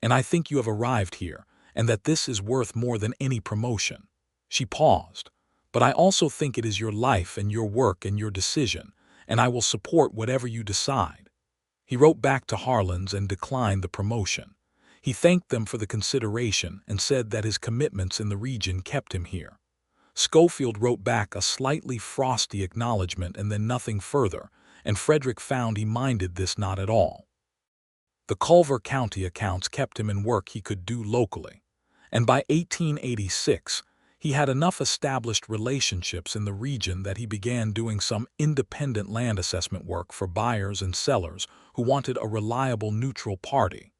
And I think you have arrived here, and that this is worth more than any promotion." She paused. "But I also think it is your life and your work and your decision, and I will support whatever you decide." He wrote back to Harlan's and declined the promotion. He thanked them for the consideration and said that his commitments in the region kept him here. Schofield wrote back a slightly frosty acknowledgment and then nothing further, and Frederick found he minded this not at all. The Culver County accounts kept him in work he could do locally, and by 1886 he had enough established relationships in the region that he began doing some independent land assessment work for buyers and sellers who wanted a reliable neutral party,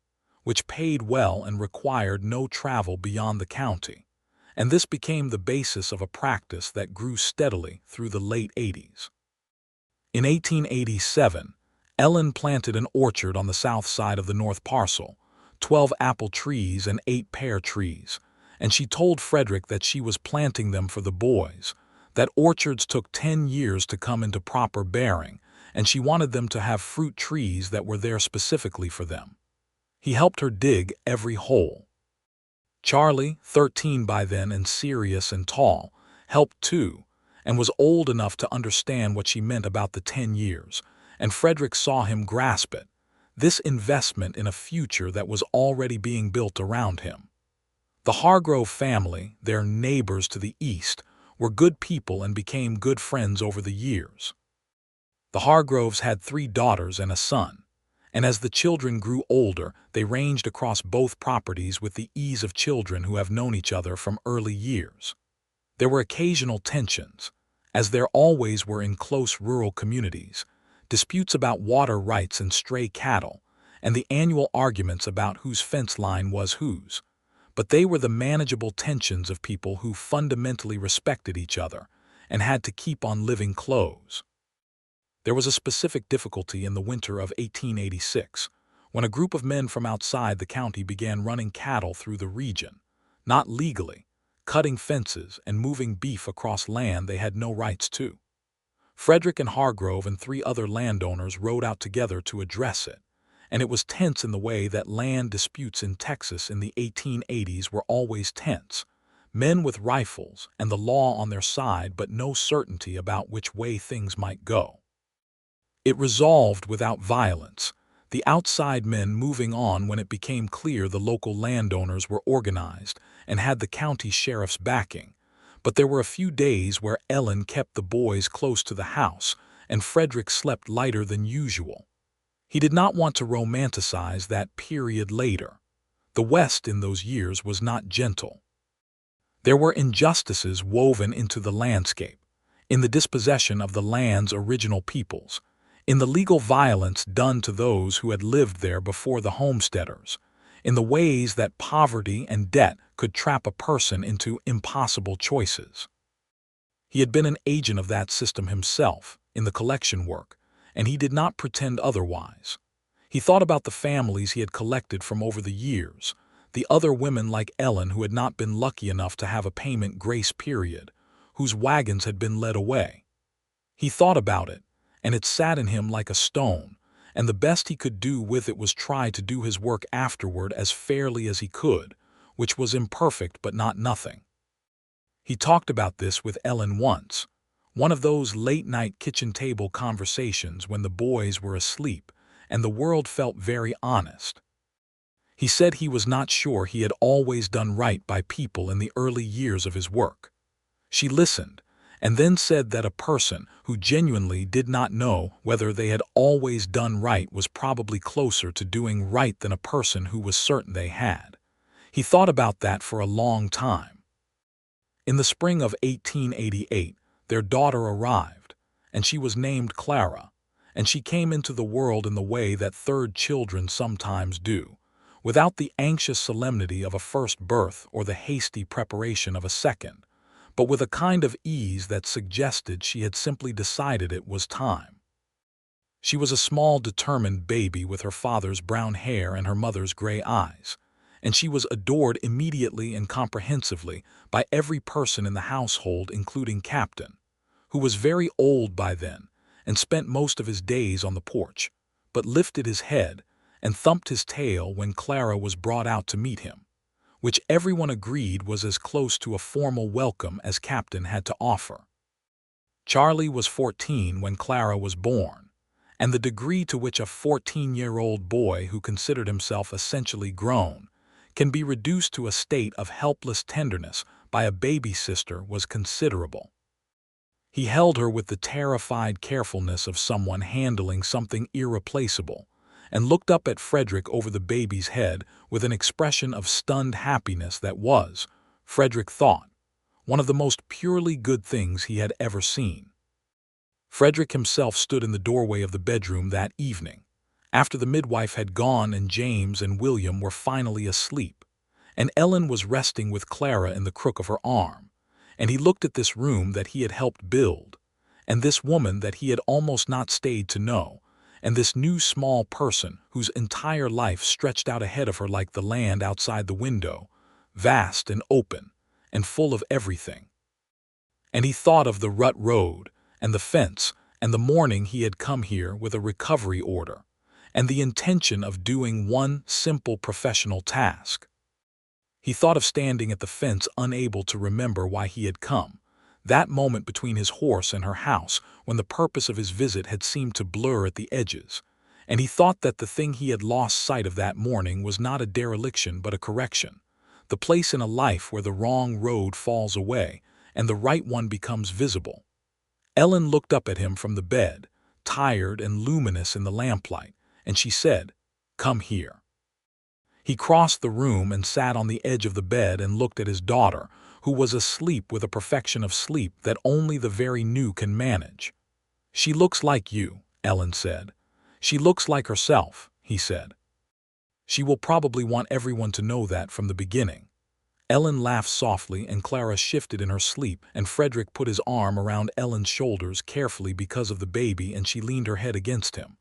which paid well and required no travel beyond the county, and this became the basis of a practice that grew steadily through the late 80s. In 1887, Ellen planted an orchard on the south side of the north parcel, 12 apple trees and 8 pear trees, and she told Frederick that she was planting them for the boys, that orchards took 10 years to come into proper bearing, and she wanted them to have fruit trees that were there specifically for them. He helped her dig every hole. Charlie, 13 by then and serious and tall, helped too, and was old enough to understand what she meant about the 10 years, and Frederick saw him grasp it, this investment in a future that was already being built around him. The Hargrove family, their neighbors to the east, were good people and became good friends over the years. The Hargroves had 3 daughters and a son, and as the children grew older, they ranged across both properties with the ease of children who have known each other from early years. There were occasional tensions, as there always were in close rural communities, disputes about water rights and stray cattle, and the annual arguments about whose fence line was whose. But they were the manageable tensions of people who fundamentally respected each other and had to keep on living close. There was a specific difficulty in the winter of 1886, when a group of men from outside the county began running cattle through the region, not legally, cutting fences and moving beef across land they had no rights to. Frederick and Hargrove and 3 other landowners rode out together to address it, and it was tense in the way that land disputes in Texas in the 1880s were always tense. Men with rifles and the law on their side, but no certainty about which way things might go. It resolved without violence, the outside men moving on when it became clear the local landowners were organized and had the county sheriff's backing. But there were a few days where Ellen kept the boys close to the house and Frederick slept lighter than usual. He did not want to romanticize that period later. The West in those years was not gentle. There were injustices woven into the landscape, in the dispossession of the land's original peoples, in the legal violence done to those who had lived there before the homesteaders, in the ways that poverty and debt could trap a person into impossible choices. He had been an agent of that system himself, in the collection work, and he did not pretend otherwise. He thought about the families he had collected from over the years, the other women like Ellen who had not been lucky enough to have a payment grace period, whose wagons had been led away. He thought about it, and it sat in him like a stone, and the best he could do with it was try to do his work afterward as fairly as he could, which was imperfect but not nothing. He talked about this with Ellen once, one of those late-night kitchen-table conversations when the boys were asleep and the world felt very honest. He said he was not sure he had always done right by people in the early years of his work. She listened, and then said that a person who genuinely did not know whether they had always done right was probably closer to doing right than a person who was certain they had. He thought about that for a long time. In the spring of 1888, their daughter arrived, and she was named Clara, and she came into the world in the way that third children sometimes do, without the anxious solemnity of a first birth or the hasty preparation of a second, but with a kind of ease that suggested she had simply decided it was time. She was a small, determined baby with her father's brown hair and her mother's gray eyes, and she was adored immediately and comprehensively by every person in the household, including Captain, who was very old by then and spent most of his days on the porch, but lifted his head and thumped his tail when Clara was brought out to meet him, which everyone agreed was as close to a formal welcome as Captain had to offer. Charlie was 14 when Clara was born, and the degree to which a 14-year-old boy who considered himself essentially grown can be reduced to a state of helpless tenderness by a baby sister was considerable. He held her with the terrified carefulness of someone handling something irreplaceable, and looked up at Frederick over the baby's head with an expression of stunned happiness that was, Frederick thought, one of the most purely good things he had ever seen. Frederick himself stood in the doorway of the bedroom that evening, after the midwife had gone and James and William were finally asleep, and Ellen was resting with Clara in the crook of her arm, and he looked at this room that he had helped build, and this woman that he had almost not stayed to know, and this new small person whose entire life stretched out ahead of her like the land outside the window, vast and open and full of everything. And he thought of the rut road and the fence and the morning he had come here with a recovery order and the intention of doing one simple professional task. He thought of standing at the fence unable to remember why he had come, that moment between his horse and her house when the purpose of his visit had seemed to blur at the edges, and he thought that the thing he had lost sight of that morning was not a dereliction but a correction, the place in a life where the wrong road falls away and the right one becomes visible. Ellen looked up at him from the bed, tired and luminous in the lamplight, and she said, "Come here." He crossed the room and sat on the edge of the bed and looked at his daughter, who was asleep with a perfection of sleep that only the very new can manage. "She looks like you," Ellen said. "She looks like herself," he said. "She will probably want everyone to know that from the beginning." Ellen laughed softly, and Clara shifted in her sleep, and Frederick put his arm around Ellen's shoulders carefully because of the baby, and she leaned her head against him.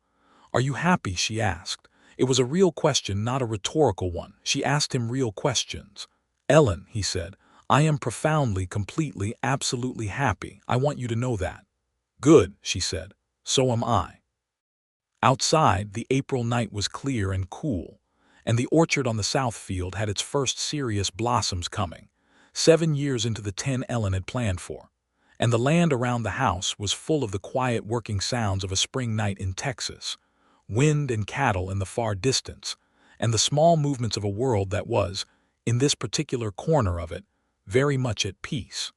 "Are you happy?" she asked. It was a real question, not a rhetorical one. She asked him real questions. "Ellen," he said, "I am profoundly, completely, absolutely happy. I want you to know that." "Good," she said. "So am I." Outside, the April night was clear and cool, and the orchard on the south field had its first serious blossoms coming, 7 years into the 10 Ellen had planned for. And the land around the house was full of the quiet working sounds of a spring night in Texas, wind and cattle in the far distance, and the small movements of a world that was, in this particular corner of it, very much at peace.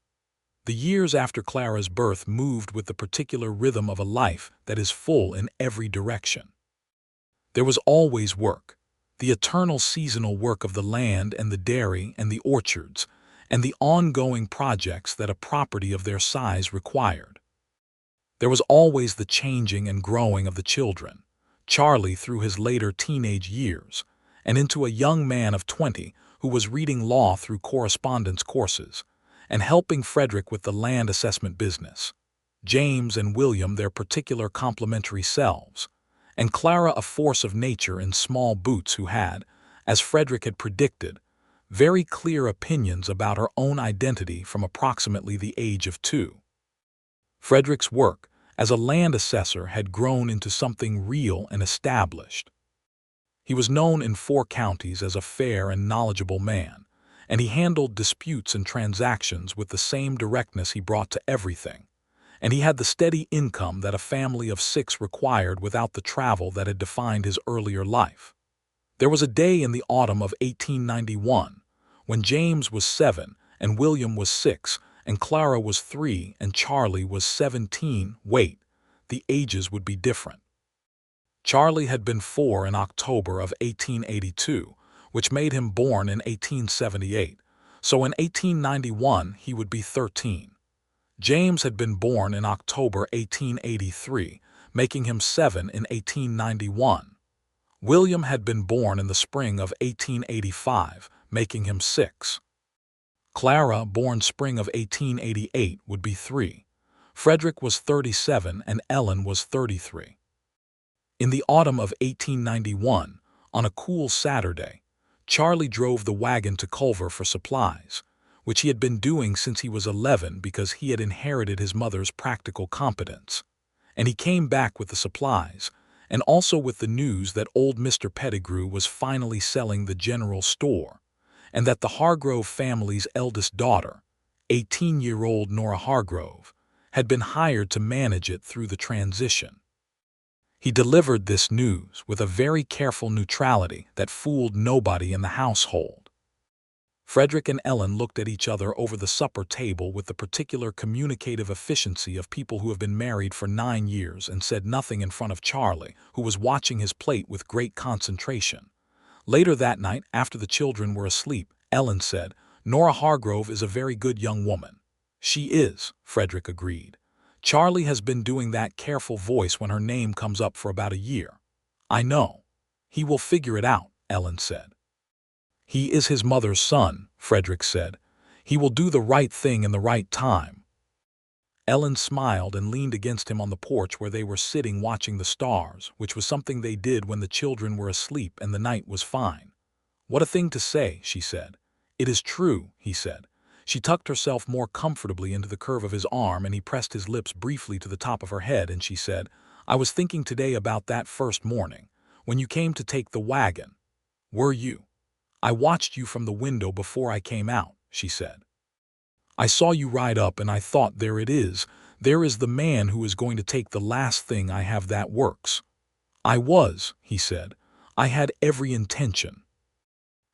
The years after Clara's birth moved with the particular rhythm of a life that is full in every direction. There was always work, the eternal seasonal work of the land and the dairy and the orchards, and the ongoing projects that a property of their size required. There was always the changing and growing of the children, Charlie through his later teenage years, and into a young man of 20 who was reading law through correspondence courses, and helping Frederick with the land assessment business, James and William their particular complementary selves, and Clara a force of nature in small boots who had, as Frederick had predicted, very clear opinions about her own identity from approximately the age of 2. Frederick's work as a land assessor had grown into something real and established. He was known in 4 counties as a fair and knowledgeable man, and he handled disputes and transactions with the same directness he brought to everything, and he had the steady income that a family of 6 required without the travel that had defined his earlier life. There was a day in the autumn of 1891 when James was 7 and William was 6 and Clara was 3 and Charlie was 17. Wait, the ages would be different. Charlie had been 4 in October of 1882, which made him born in 1878, so in 1891 he would be 13. James had been born in October 1883, making him 7 in 1891. William had been born in the spring of 1885, making him 6. Clara, born spring of 1888, would be 3. Frederick was 37 and Ellen was 33. In the autumn of 1891, on a cool Saturday, Charlie drove the wagon to Culver for supplies, which he had been doing since he was 11 because he had inherited his mother's practical competence. And he came back with the supplies, and also with the news that old Mr. Pettigrew was finally selling the general store, and that the Hargrove family's eldest daughter, 18-year-old Nora Hargrove, had been hired to manage it through the transition. He delivered this news with a very careful neutrality that fooled nobody in the household. Frederick and Ellen looked at each other over the supper table with the particular communicative efficiency of people who have been married for 9 years and said nothing in front of Charlie, who was watching his plate with great concentration. Later that night, after the children were asleep, Ellen said, "Nora Hargrove is a very good young woman." "She is," Frederick agreed. "Charlie has been doing that careful voice when her name comes up for about a year." "I know. He will figure it out," Ellen said. "He is his mother's son," Frederick said. "He will do the right thing in the right time." Ellen smiled and leaned against him on the porch where they were sitting watching the stars, which was something they did when the children were asleep and the night was fine. "What a thing to say," she said. "It is true," he said. She tucked herself more comfortably into the curve of his arm, and he pressed his lips briefly to the top of her head, and she said, "I was thinking today about that first morning, when you came to take the wagon. Were you? I watched you from the window before I came out," she said. "I saw you ride up, and I thought, there it is. There is the man who is going to take the last thing I have that works." "I was," he said. "I had every intention."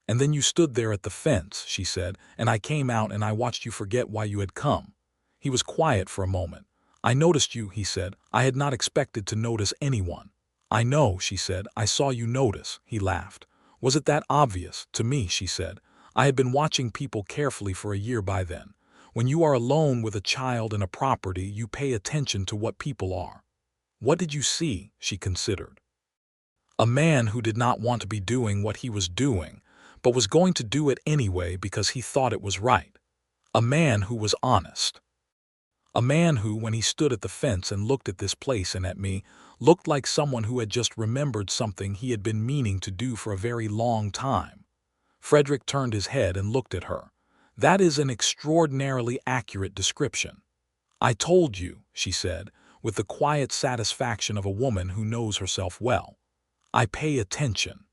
"And then you stood there at the fence," she said, "and I came out and I watched you forget why you had come." He was quiet for a moment. "I noticed you," he said. "I had not expected to notice anyone." "I know," she said. "I saw you notice." He laughed. "Was it that obvious?" "To me," she said. "I had been watching people carefully for a year by then. When you are alone with a child and a property, you pay attention to what people are." "What did you see?" She considered. "A man who did not want to be doing what he was doing, but was going to do it anyway because he thought it was right. A man who was honest. A man who, when he stood at the fence and looked at this place and at me, looked like someone who had just remembered something he had been meaning to do for a very long time." Frederick turned his head and looked at her. "That is an extraordinarily accurate description." "I told you," she said, with the quiet satisfaction of a woman who knows herself well. "I pay attention."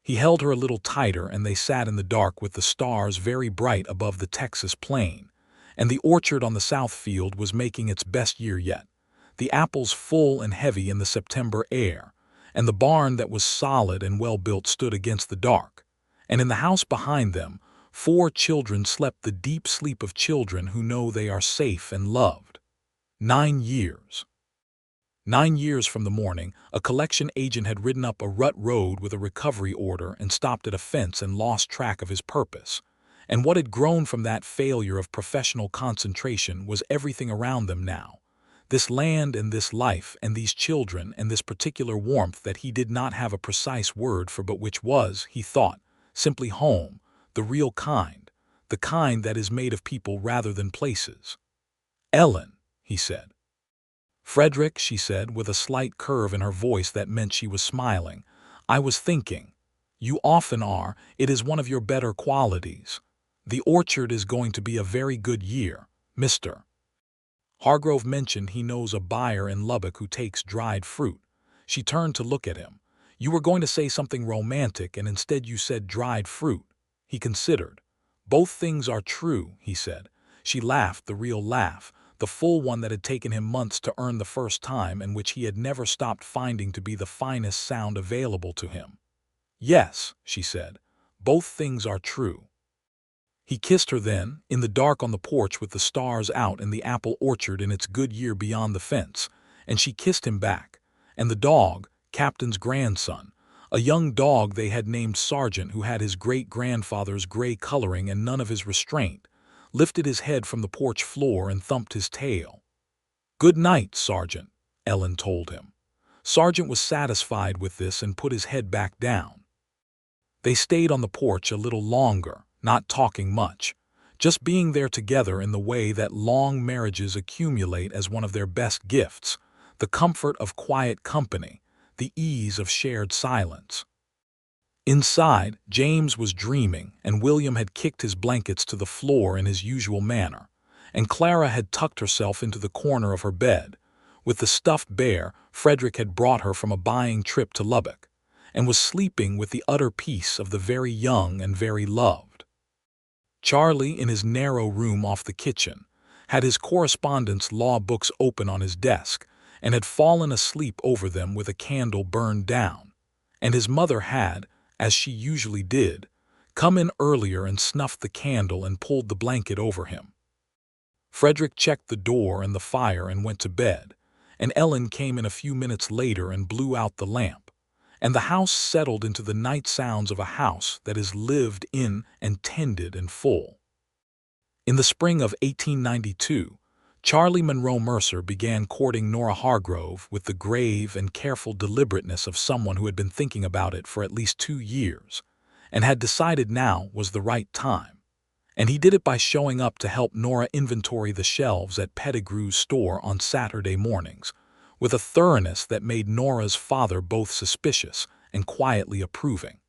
He held her a little tighter, and they sat in the dark with the stars very bright above the Texas plain, and the orchard on the south field was making its best year yet, the apples full and heavy in the September air, and the barn that was solid and well-built stood against the dark, and in the house behind them 4 children slept the deep sleep of children who know they are safe and loved. 9 years. 9 years from the morning, a collection agent had ridden up a rut road with a recovery order and stopped at a fence and lost track of his purpose. And what had grown from that failure of professional concentration was everything around them now. This land and this life and these children and this particular warmth that he did not have a precise word for, but which was, he thought, simply home, the real kind, the kind that is made of people rather than places. "Ellen," he said. "Frederick," she said, with a slight curve in her voice that meant she was smiling, "I was thinking. You often are. It is one of your better qualities. The orchard is going to be a very good year, Mr. Hargrove mentioned he knows a buyer in Lubbock who takes dried fruit." She turned to look at him. "You were going to say something romantic, and instead you said dried fruit." He considered. "Both things are true," he said. She laughed, the real laugh, the full one that had taken him months to earn the first time and which he had never stopped finding to be the finest sound available to him. "Yes," she said, "both things are true." He kissed her then, in the dark on the porch with the stars out and the apple orchard in its good year beyond the fence, and she kissed him back. And the dog, Captain's grandson, a young dog they had named Sergeant, who had his great-grandfather's gray coloring and none of his restraint, lifted his head from the porch floor and thumped his tail. "Good night, Sergeant," Ellen told him. Sergeant was satisfied with this and put his head back down. They stayed on the porch a little longer, not talking much, just being there together in the way that long marriages accumulate as one of their best gifts, the comfort of quiet company, the ease of shared silence. Inside, James was dreaming, and William had kicked his blankets to the floor in his usual manner, and Clara had tucked herself into the corner of her bed, with the stuffed bear Frederick had brought her from a buying trip to Lubbock, and was sleeping with the utter peace of the very young and very loved. Charlie, in his narrow room off the kitchen, had his correspondence law books open on his desk, and had fallen asleep over them with a candle burned down, and his mother had, as she usually did, come in earlier and snuffed the candle and pulled the blanket over him. Frederick checked the door and the fire and went to bed, and Ellen came in a few minutes later and blew out the lamp, and the house settled into the night sounds of a house that is lived in and tended and full. In the spring of 1892, Charlie Monroe Mercer began courting Nora Hargrove with the grave and careful deliberateness of someone who had been thinking about it for at least 2 years, and had decided now was the right time. And he did it by showing up to help Nora inventory the shelves at Pettigrew's store on Saturday mornings, with a thoroughness that made Nora's father both suspicious and quietly approving.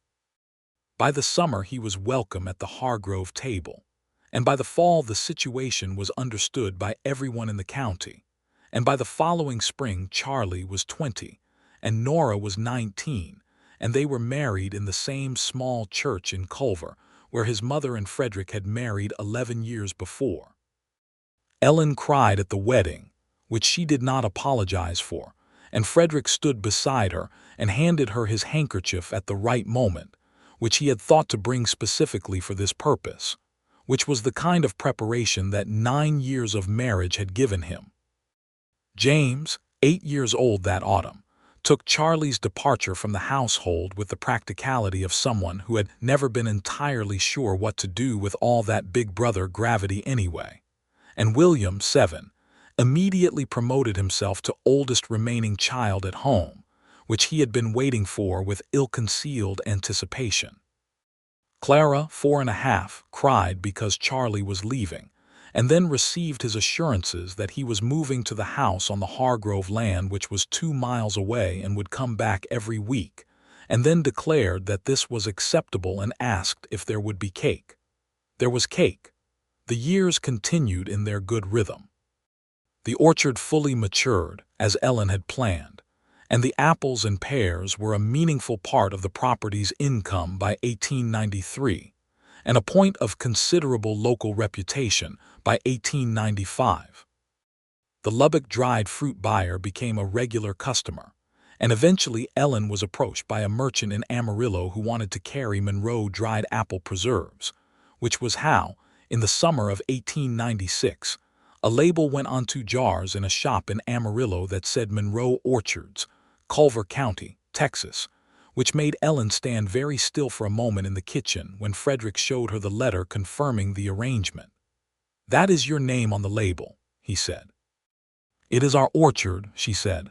By the summer he was welcome at the Hargrove table, and by the fall the situation was understood by everyone in the county, and by the following spring Charlie was 20, and Nora was 19, and they were married in the same small church in Culver, where his mother and Frederick had married 11 years before. Ellen cried at the wedding, which she did not apologize for, and Frederick stood beside her and handed her his handkerchief at the right moment, which he had thought to bring specifically for this purpose, which was the kind of preparation that 9 years of marriage had given him. James, 8 years old that autumn, took Charlie's departure from the household with the practicality of someone who had never been entirely sure what to do with all that big brother gravity anyway. And William, 7, immediately promoted himself to oldest remaining child at home, which he had been waiting for with ill-concealed anticipation. Clara, 4.5, cried because Charlie was leaving, and then received his assurances that he was moving to the house on the Hargrove land, which was 2 miles away and would come back every week, and then declared that this was acceptable and asked if there would be cake. There was cake. The years continued in their good rhythm. The orchard fully matured, as Ellen had planned, and the apples and pears were a meaningful part of the property's income by 1893, and a point of considerable local reputation by 1895. The Lubbock dried fruit buyer became a regular customer, and eventually Ellen was approached by a merchant in Amarillo who wanted to carry Monroe dried apple preserves, which was how, in the summer of 1896, a label went on 2 jars in a shop in Amarillo that said Monroe Orchards, Culver County, Texas, which made Ellen stand very still for a moment in the kitchen when Frederick showed her the letter confirming the arrangement. "That is your name on the label," he said. "It is our orchard," she said.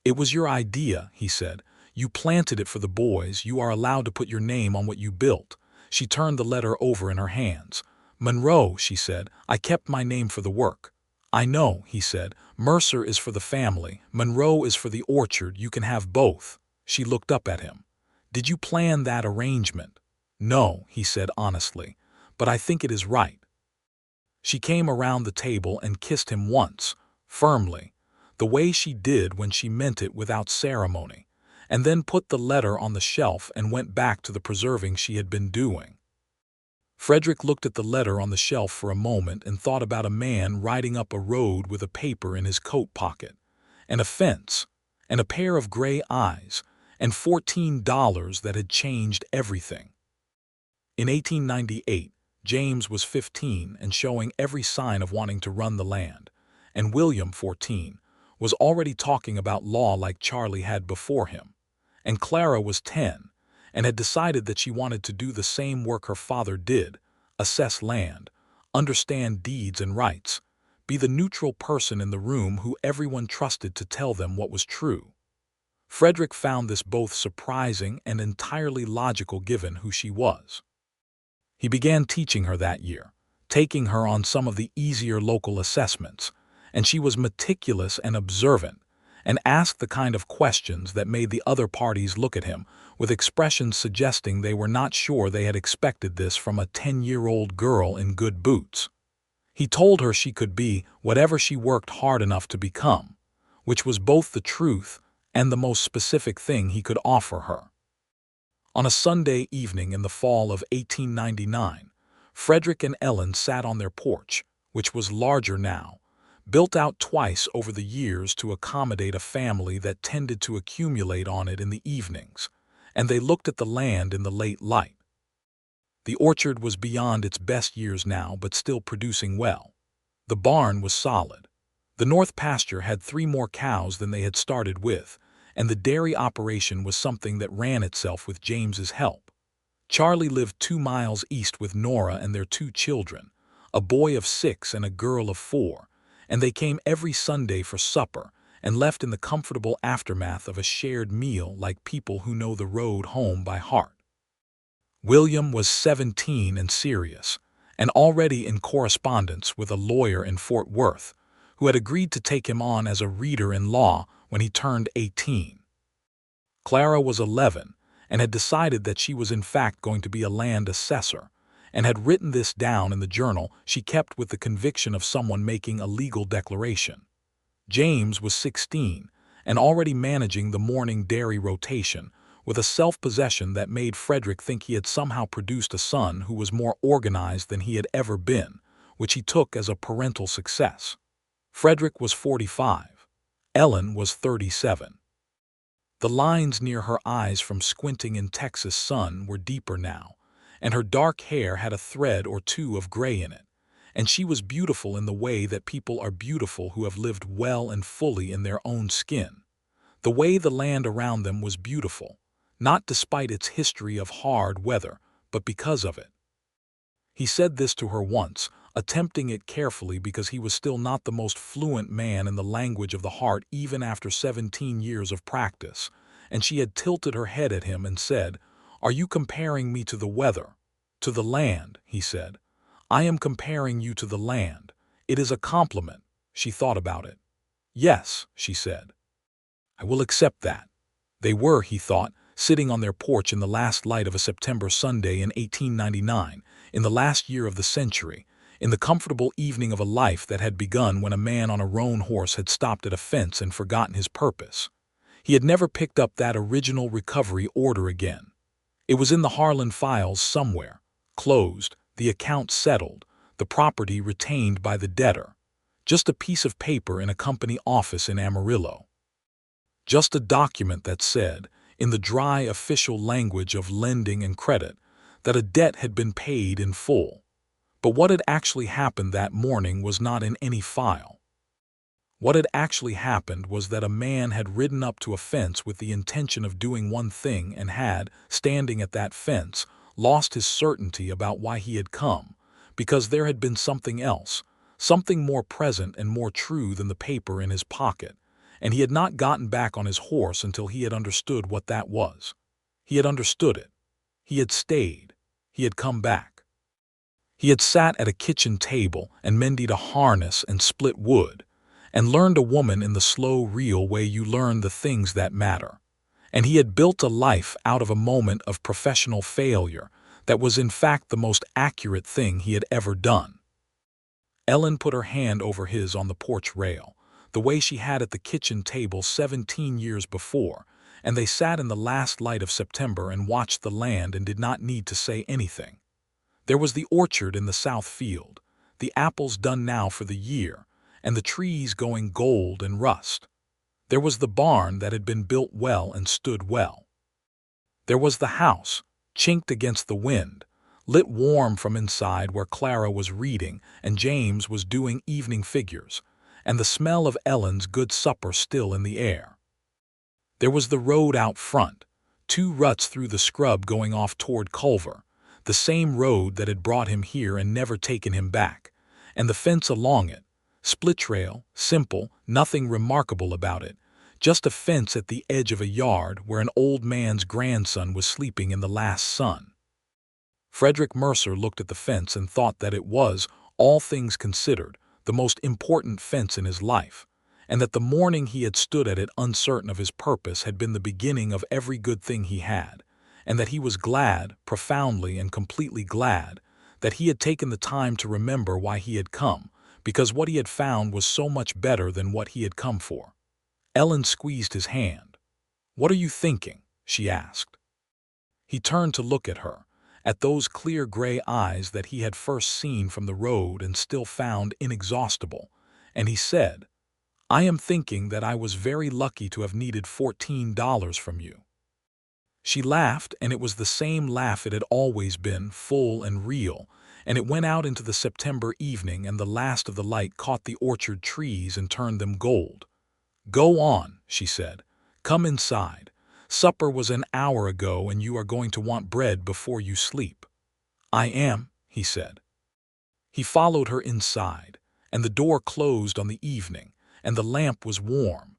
"It was your idea," he said. "You planted it for the boys. You are allowed to put your name on what you built." She turned the letter over in her hands. "Monroe," she said. "I kept my name for the work." "I know," he said. "Mercer is for the family. Monroe is for the orchard. You can have both." She looked up at him. "Did you plan that arrangement?" "No," he said honestly, "but I think it is right." She came around the table and kissed him once, firmly, the way she did when she meant it without ceremony, and then put the letter on the shelf and went back to the preserving she had been doing. Frederick looked at the letter on the shelf for a moment and thought about a man riding up a road with a paper in his coat pocket, and a fence, and a pair of gray eyes, and $14 that had changed everything. In 1898, James was 15 and showing every sign of wanting to run the land, and William, 14, was already talking about law like Charlie had before him, and Clara was 10 and had decided that she wanted to do the same work her father did, assess land, understand deeds and rights, be the neutral person in the room who everyone trusted to tell them what was true. Frederick found this both surprising and entirely logical given who she was. He began teaching her that year, taking her on some of the easier local assessments, and she was meticulous and observant, and asked the kind of questions that made the other parties look at him, with expressions suggesting they were not sure they had expected this from a 10-year-old girl in good boots. He told her she could be whatever she worked hard enough to become, which was both the truth and the most specific thing he could offer her. On a Sunday evening in the fall of 1899, Frederick and Ellen sat on their porch, which was larger now, built out twice over the years to accommodate a family that tended to accumulate on it in the evenings, and they looked at the land in the late light. The orchard was beyond its best years now, but still producing well. The barn was solid. The north pasture had 3 more cows than they had started with, and the dairy operation was something that ran itself with James's help. Charlie lived 2 miles east with Nora and their 2 children, a boy of 6 and a girl of 4, and they came every Sunday for supper and left in the comfortable aftermath of a shared meal like people who know the road home by heart. William was 17 and serious, and already in correspondence with a lawyer in Fort Worth, who had agreed to take him on as a reader in law when he turned 18. Clara was 11 and had decided that she was in fact going to be a land assessor, and had written this down in the journal she kept with the conviction of someone making a legal declaration. James was 16 and already managing the morning dairy rotation, with a self-possession that made Frederick think he had somehow produced a son who was more organized than he had ever been, which he took as a parental success. Frederick was 45. Ellen was 37. The lines near her eyes from squinting in Texas sun were deeper now, and her dark hair had a thread or 2 of gray in it, and she was beautiful in the way that people are beautiful who have lived well and fully in their own skin. The way the land around them was beautiful, not despite its history of hard weather, but because of it. He said this to her once, attempting it carefully because he was still not the most fluent man in the language of the heart even after 17 years of practice, and she had tilted her head at him and said, "Are you comparing me to the weather?" "To the land," he said. "I am comparing you to the land. It is a compliment." She thought about it. "Yes," she said. "I will accept that." They were, he thought, sitting on their porch in the last light of a September Sunday in 1899, in the last year of the century, in the comfortable evening of a life that had begun when a man on a roan horse had stopped at a fence and forgotten his purpose. He had never picked up that original recovery order again. It was in the Harlan files somewhere, closed, the account settled, the property retained by the debtor. Just a piece of paper in a company office in Amarillo. Just a document that said, in the dry official language of lending and credit, that a debt had been paid in full. But what had actually happened that morning was not in any file. What had actually happened was that a man had ridden up to a fence with the intention of doing one thing and had, standing at that fence, lost his certainty about why he had come, because there had been something else, something more present and more true than the paper in his pocket, and he had not gotten back on his horse until he had understood what that was. He had understood it. He had stayed. He had come back. He had sat at a kitchen table and mended a harness and split wood, and learned a woman in the slow, real way you learn the things that matter. And he had built a life out of a moment of professional failure that was in fact the most accurate thing he had ever done. Ellen put her hand over his on the porch rail, the way she had at the kitchen table 17 years before, and they sat in the last light of September and watched the land and did not need to say anything. There was the orchard in the south field, the apples done now for the year, and the trees going gold and rust. There was the barn that had been built well and stood well. There was the house, chinked against the wind, lit warm from inside where Clara was reading and James was doing evening figures, and the smell of Ellen's good supper still in the air. There was the road out front, 2 ruts through the scrub going off toward Culver, the same road that had brought him here and never taken him back, and the fence along it, split trail, simple, nothing remarkable about it, just a fence at the edge of a yard where an old man's grandson was sleeping in the last sun. Frederick Mercer looked at the fence and thought that it was, all things considered, the most important fence in his life, and that the morning he had stood at it uncertain of his purpose had been the beginning of every good thing he had, and that he was glad, profoundly and completely glad, that he had taken the time to remember why he had come, because what he had found was so much better than what he had come for. Ellen squeezed his hand. "What are you thinking?" she asked. He turned to look at her, at those clear gray eyes that he had first seen from the road and still found inexhaustible, and he said, "I am thinking that I was very lucky to have needed $14 from you." She laughed, and it was the same laugh it had always been, full and real, and it went out into the September evening, and the last of the light caught the orchard trees and turned them gold. "Go on," she said. "Come inside. Supper was an hour ago, and you are going to want bread before you sleep." "I am," he said. He followed her inside, and the door closed on the evening, and the lamp was warm,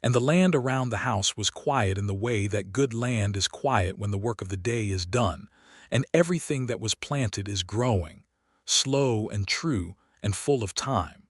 and the land around the house was quiet in the way that good land is quiet when the work of the day is done, and everything that was planted is growing, slow and true and full of time.